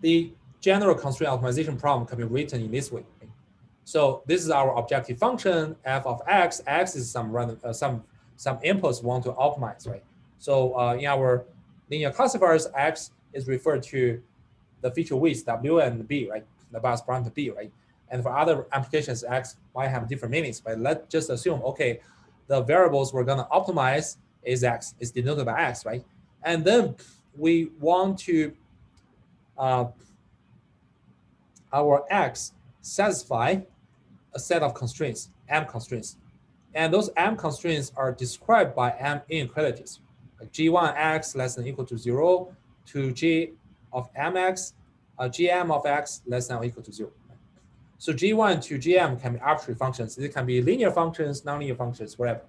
the general constraint optimization problem can be written in this way. Okay? So this is our objective function f of x. X is some random some inputs we want to optimize, right? So in our linear classifiers, x is referred to the feature weights w and b, right? The bias parameter b, right? And for other applications, x might have different meanings, but let's just assume, okay, the variables we're gonna optimize is x, is denoted by x, right? And then we want to our x satisfy a set of constraints, m constraints. And those m constraints are described by m inequalities, like g1x less than or equal to 0 to g of mx, gm of x less than or equal to 0. So g1 to gm can be arbitrary functions. It can be linear functions, nonlinear functions, whatever.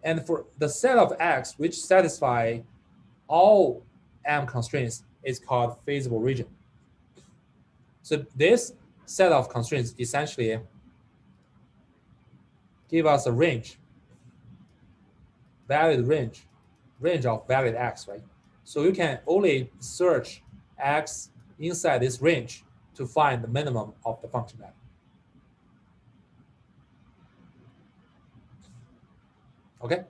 And for the set of x which satisfy all m constraints is called feasible region. So this set of constraints essentially give us a range, valid range of valid x, right? So you can only search x inside this range to find the minimum of the function value. Okay?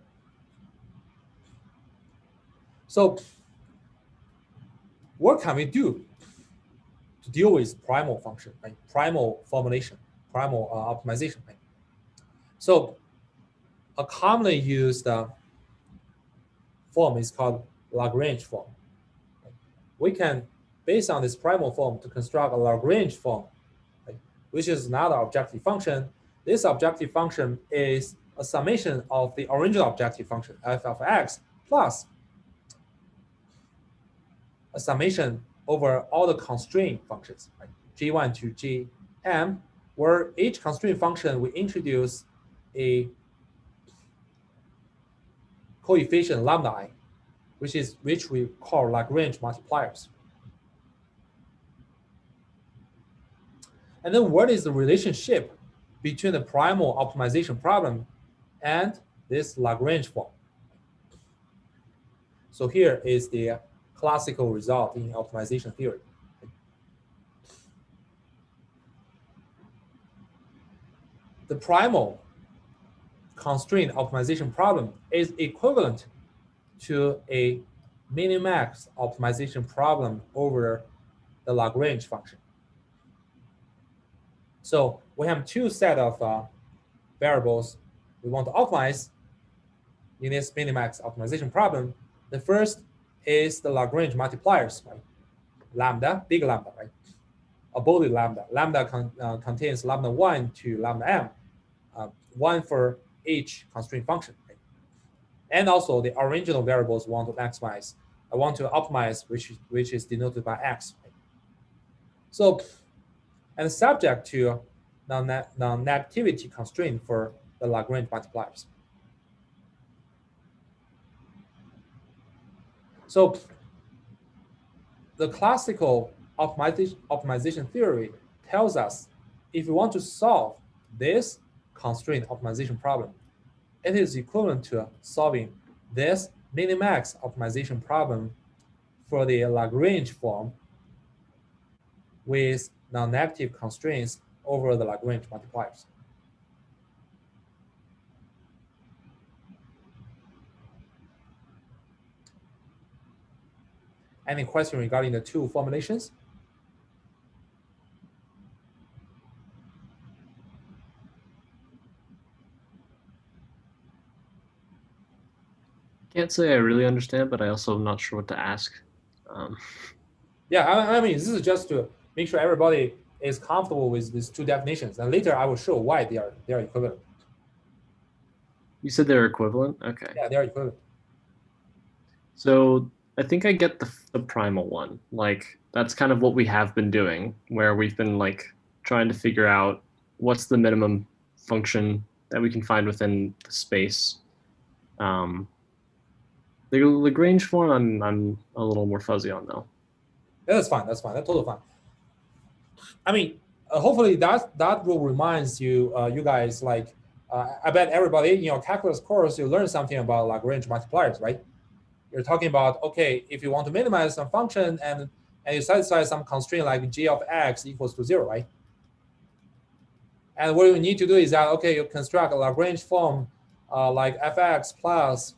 So what can we do to deal with primal function, right? Primal formulation, primal optimization, right? So a commonly used form is called Lagrange form. We can, based on this primal form, to construct a Lagrange form, right, which is another objective function. This objective function is a summation of the original objective function f of x plus a summation over all the constraint functions, right? G1 to Gm, where each constraint function we introduce a coefficient lambda I, which we call Lagrange multipliers. And then what is the relationship between the primal optimization problem and this Lagrange form? So here is the classical result in optimization theory. The primal constraint optimization problem is equivalent to a minimax optimization problem over the Lagrange function. So we have two sets of variables we want to optimize in this minimax optimization problem. The first is the Lagrange multipliers, right? Lambda, big lambda, right? A bullet lambda. Lambda contains lambda 1 to lambda m, 1 for each constraint function. Right? And also the original variables want to maximize. I want to optimize, which is denoted by x. Right? So, and subject to non-negativity constraint for the Lagrange multipliers. So the classical optimization theory tells us if we want to solve this constraint optimization problem, it is equivalent to solving this minimax optimization problem for the Lagrange form with non-negative constraints over the Lagrange multipliers. Any question regarding the two formulations? Can't say I really understand, but I also am not sure what to ask. Yeah, I mean, this is just to make sure everybody is comfortable with these two definitions, and later I will show why they are equivalent. You said they're equivalent? Okay. Yeah, they are equivalent. So I think I get the primal one. Like that's kind of what we have been doing, where we've been like trying to figure out what's the minimum function that we can find within the space. The Lagrange form, I'm a little more fuzzy on though. Yeah, that's fine. That's fine. That's totally fine. I mean, hopefully that will remind you, you guys, like, I bet everybody in your calculus course, you learn something about Lagrange multipliers, right? You're talking about, okay, if you want to minimize some function and you satisfy some constraint like g of x equals to 0, right? And what you need to do is that, okay, you construct a Lagrange form like fx plus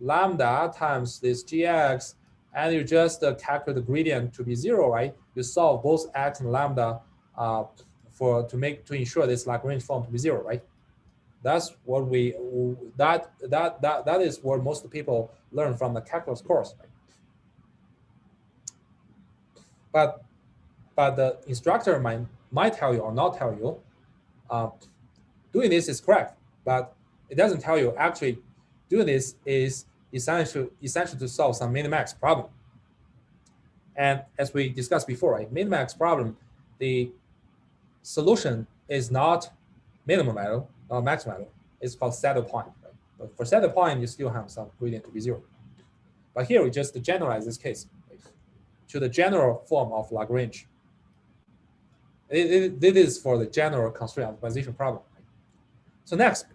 lambda times this gx, and you just calculate the gradient to be 0, right? You solve both x and lambda to ensure this Lagrange form to be 0, right? That's what that is what most people learn from the calculus course, right? But the instructor might tell you or not tell you, doing this is correct, but it doesn't tell you actually doing this is essential to solve some minimax problem. And as we discussed before, right, minimax problem, the solution is not minimum value or maximum value. It's called saddle point. Right? But for saddle point, you still have some gradient to be 0. But here we just generalize this case, right, to the general form of Lagrange. It is for the general constraint optimization problem. Right? So next,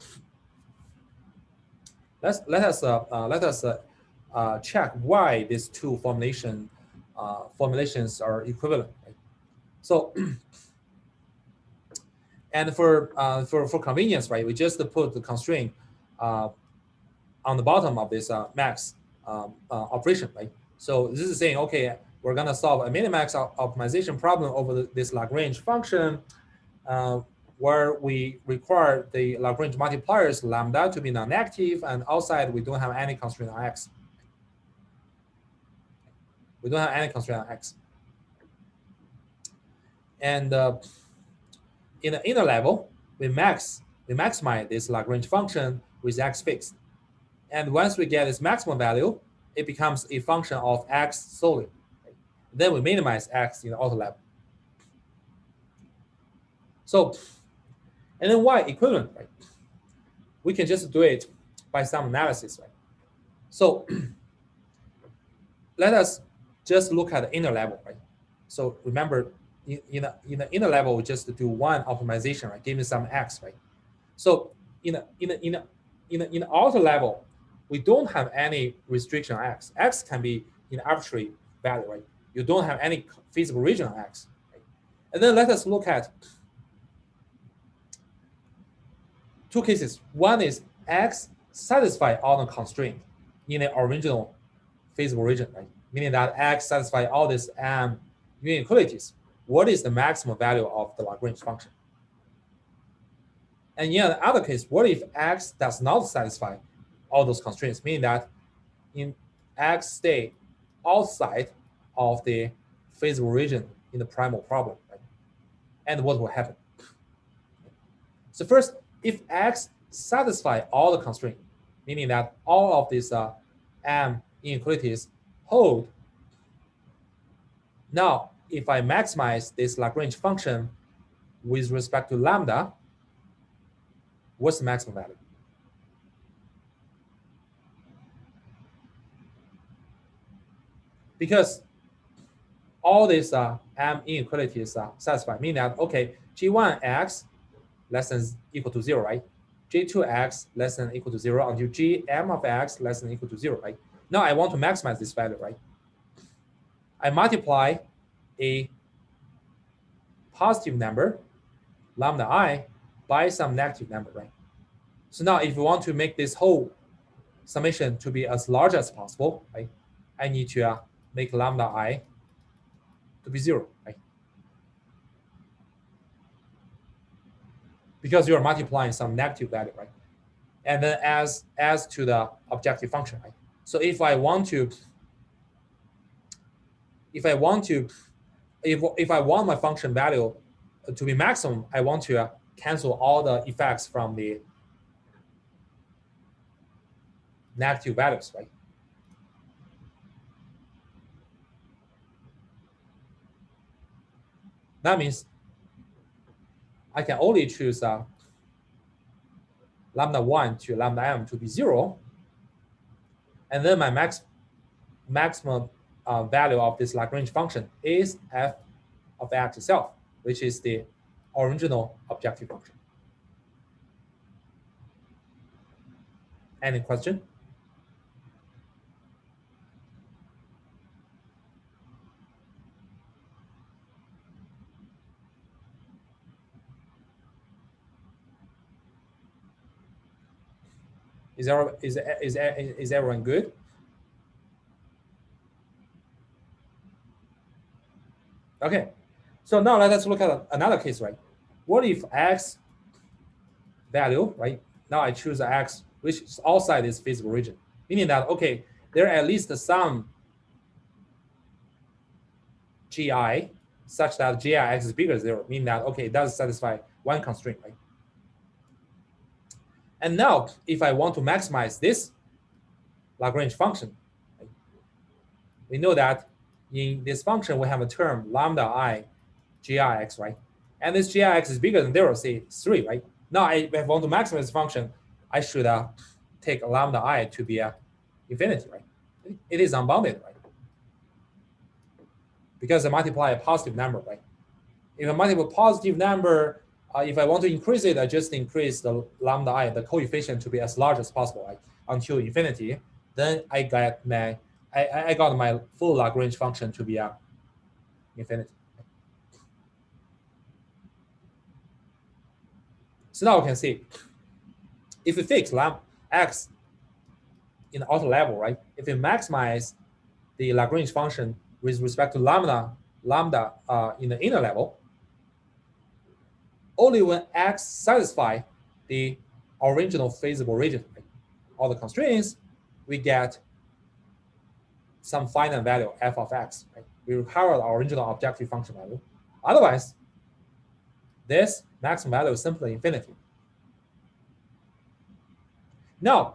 let us check why these two formulations are equivalent. Right? So, and for convenience, right, we just put the constraint on the bottom of this max operation, right? So this is saying, okay, we're gonna solve a minimax optimization problem over this Lagrange function, where we require the Lagrange multipliers lambda to be non-negative, and outside we don't have any constraint on x. We don't have any constraint on x. And in the inner level, we maximize this Lagrange function with x fixed. And once we get this maximum value, it becomes a function of x solely. Right? Then we minimize x in the outer level. So, and then y equivalent, right? We can just do it by some analysis, right? So let us just look at the inner level, right? So remember, in the inner level, we just do one optimization, right? Give me some x, right? So in the outer level, we don't have any restriction on x. X can be an arbitrary value, right? You don't have any feasible region on x. Right? And then let us look at two cases. One is x satisfy all the constraint in the original feasible region, right? Meaning that x satisfy all these inequalities. What is the maximum value of the Lagrange function? And in the other case, what if x does not satisfy all those constraints, meaning that in x stay outside of the feasible region in the primal problem, right? And what will happen? So first, if x satisfy all the constraints, meaning that all of these m inequalities hold, now if I maximize this Lagrange function with respect to lambda, what's the maximum value? Because all these m inequalities are satisfied, meaning that, okay, g1x less than equal to 0, right? g2x less than equal to 0 until gm of x less than equal to 0, right? Now I want to maximize this value, right? I multiply a positive number, lambda I, by some negative number, right? So now if you want to make this whole summation to be as large as possible, right, I need to make lambda I to be 0, right? Because you are multiplying some negative value, right? And then as to the objective function, right? So if I want my function value to be maximum, I want to cancel all the effects from the negative values, right? That means I can only choose lambda 1 to lambda m to be 0, and then my maximum value of this Lagrange function is f of x itself, which is the original objective function. Any question? Is everyone good? Okay, so now let us look at another case, right? What if x value, right? Now I choose x which is outside this feasible region, meaning that, okay, there are at least some gi such that gix is bigger than 0, meaning that, okay, it does satisfy one constraint, right? And now if I want to maximize this Lagrange function, right, we know that in this function we have a term lambda I gix, right? And this gix is bigger than 0, say 3, right? Now if I want to maximize this function, I should take lambda I to be infinity, right? It is unbounded, right? Because I multiply a positive number, right? If I multiply a positive number, if I want to increase it, I just increase the lambda I, the coefficient, to be as large as possible, right? Until infinity. Then I got my full Lagrange function to be infinity. So now we can see, if we fix x in the outer level, right? If we maximize the Lagrange function with respect to lambda in the inner level, only when x satisfy the original feasible region, right? All the constraints, we get some finite value f of x, right? We recover the original objective function value. Otherwise, this maximum value is simply infinity. Now,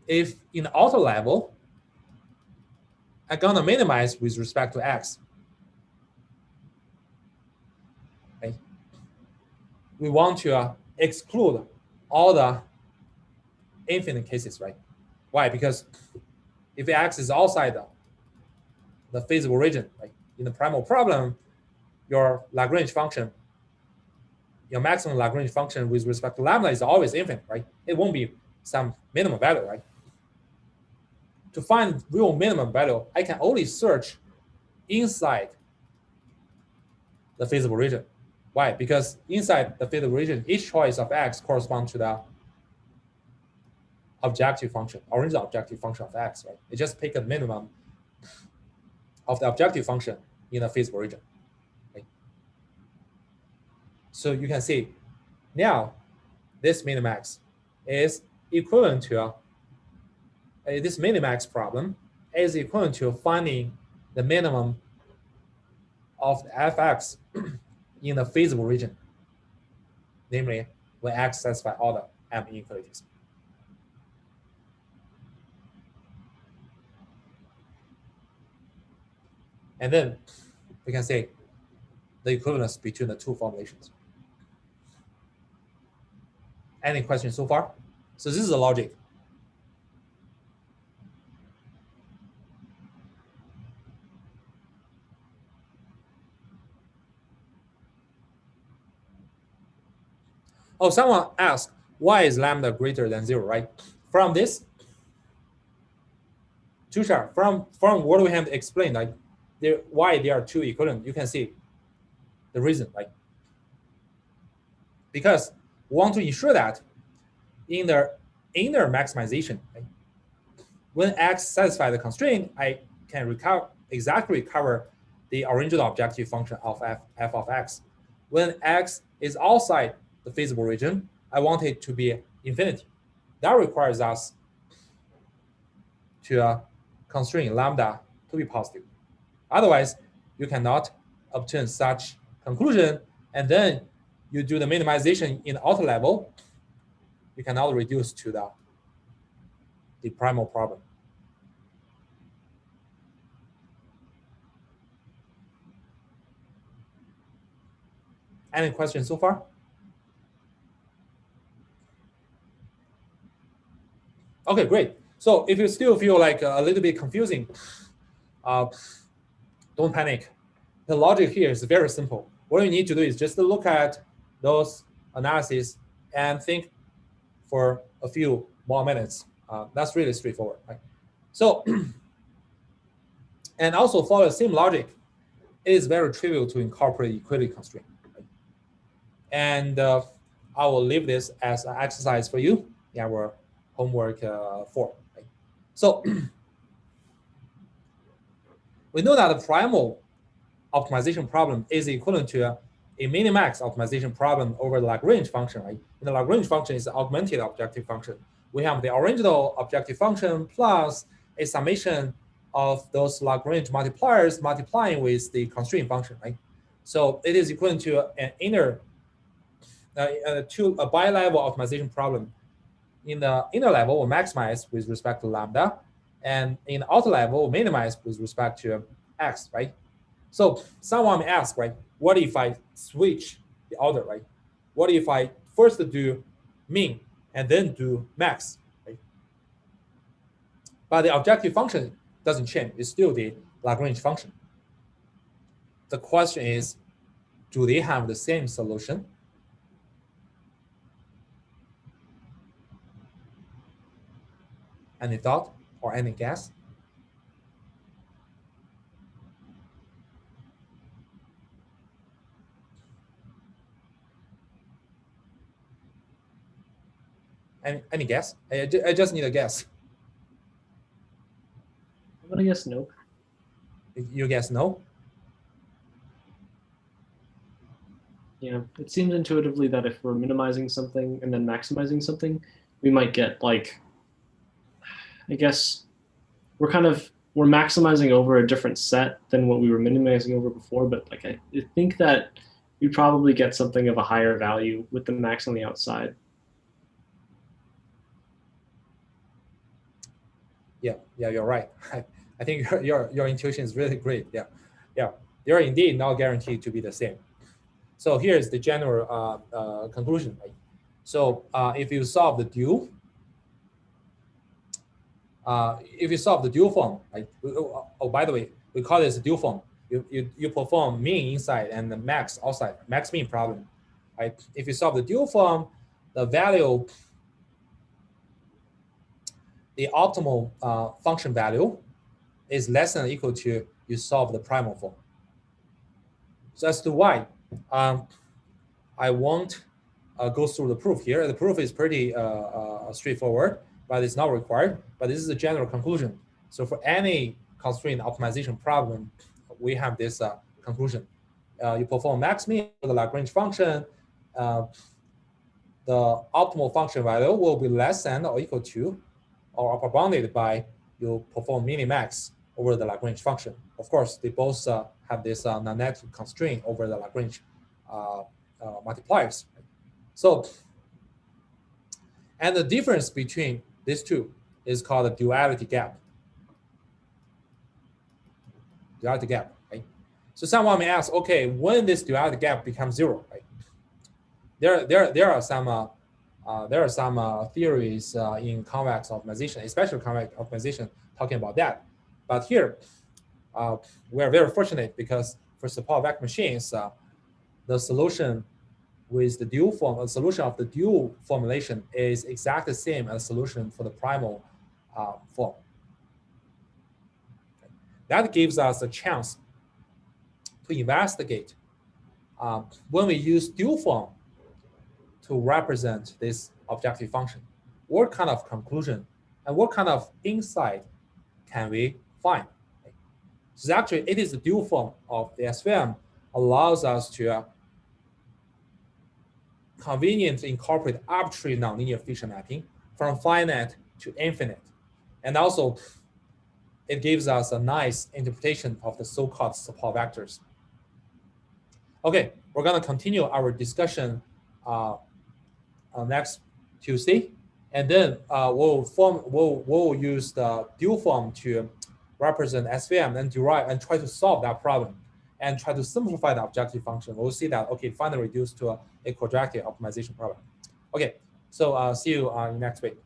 if in the outer level, I'm gonna minimize with respect to x, we want to exclude all the infinite cases, right? Why? Because if X is outside the feasible region, right? In the primal problem, your Lagrange function, your maximum Lagrange function with respect to lambda is always infinite, right? It won't be some minimum value, right? To find real minimum value, I can only search inside the feasible region. Why? Because inside the feasible region, each choice of X corresponds to the objective function, original objective function of X, right? It just pick a minimum of the objective function in the feasible region. Right? So you can see now this minimax is equivalent to this minimax problem is equivalent to finding the minimum of the fx in the feasible region, namely when X satisfies all the M inequalities. And then we can say the equivalence between the two formulations. Any questions so far? So this is the logic. Oh, someone asked, why is lambda greater than 0, right? From this, Tushar, from what we have explained, like why they are two equivalent, you can see the reason, right? Because we want to ensure that in the inner maximization, right, when X satisfies the constraint, I can exactly recover the original objective function of f of X. When X is outside the feasible region, I want it to be infinity. That requires us to constrain lambda to be positive. Otherwise, you cannot obtain such conclusion, and then you do the minimization in the outer level, you cannot reduce to the primal problem. Any questions so far? Okay, great. So if you still feel like a little bit confusing, don't panic. The logic here is very simple. What you need to do is just look at those analyses and think for a few more minutes. That's really straightforward, right? So, and also follow the same logic. It is very trivial to incorporate equality constraint. Right? And I will leave this as an exercise for you in our homework form. Right? So we know that the primal optimization problem is equivalent to a minimax optimization problem over the Lagrange function, right? And the Lagrange function is an augmented objective function. We have the original objective function plus a summation of those Lagrange multipliers multiplying with the constraint function, right? So it is equivalent to an inner, to a bi-level optimization problem. In the inner level, we maximize with respect to lambda, and in the outer level, we minimize with respect to X, right? So someone may ask, right, what if I switch the order, right? What if I first do min and then do max, right? But the objective function doesn't change. It's still the Lagrange function. The question is, do they have the same solution? Any thought or any guess? Any guess? I just need a guess. I'm gonna guess no. You guess no? Yeah, it seems intuitively that if we're minimizing something and then maximizing something, we might get like, I guess we're maximizing over a different set than what we were minimizing over before. But like I think that we probably get something of a higher value with the max on the outside. Yeah, you're right. I think your intuition is really great. Yeah, they are indeed not guaranteed to be the same. So here's the general conclusion. Right? So if you solve the dual, form, right? Oh, by the way, we call this a dual form. You perform mean inside and the max outside, max mean problem, right? If you solve the dual form, the value, the optimal function value is less than or equal to you solve the primal form. So as to why, I won't go through the proof here. The proof is pretty straightforward, but it's not required. But this is a general conclusion. So for any constraint optimization problem, we have this conclusion. You perform max min for the Lagrange function. The optimal function value will be less than or equal to, or upper bounded by you perform minimax over the Lagrange function. Of course, they both have this non-negative constraint over the Lagrange multipliers. So, and the difference between these two is called the duality gap. Duality gap, right? So someone may ask, okay, when this duality gap becomes zero, right? There are some theories in convex optimization, especially convex optimization, talking about that. But here, we are very fortunate because for support vector machines, the solution with the dual form, the solution of the dual formulation is exactly the same as solution for the primal form. That gives us a chance to investigate when we use dual form to represent this objective function, what kind of conclusion and what kind of insight can we find? So actually, it is the dual form of the SVM allows us to conveniently incorporate arbitrary nonlinear feature mapping from finite to infinite. And also, it gives us a nice interpretation of the so-called support vectors. Okay, we're gonna continue our discussion next Tuesday, and then we'll use the dual form to represent SVM and derive and try to solve that problem and try to simplify the objective function. We'll see that, okay, finally reduced to a quadratic optimization problem. Okay, so see you next week.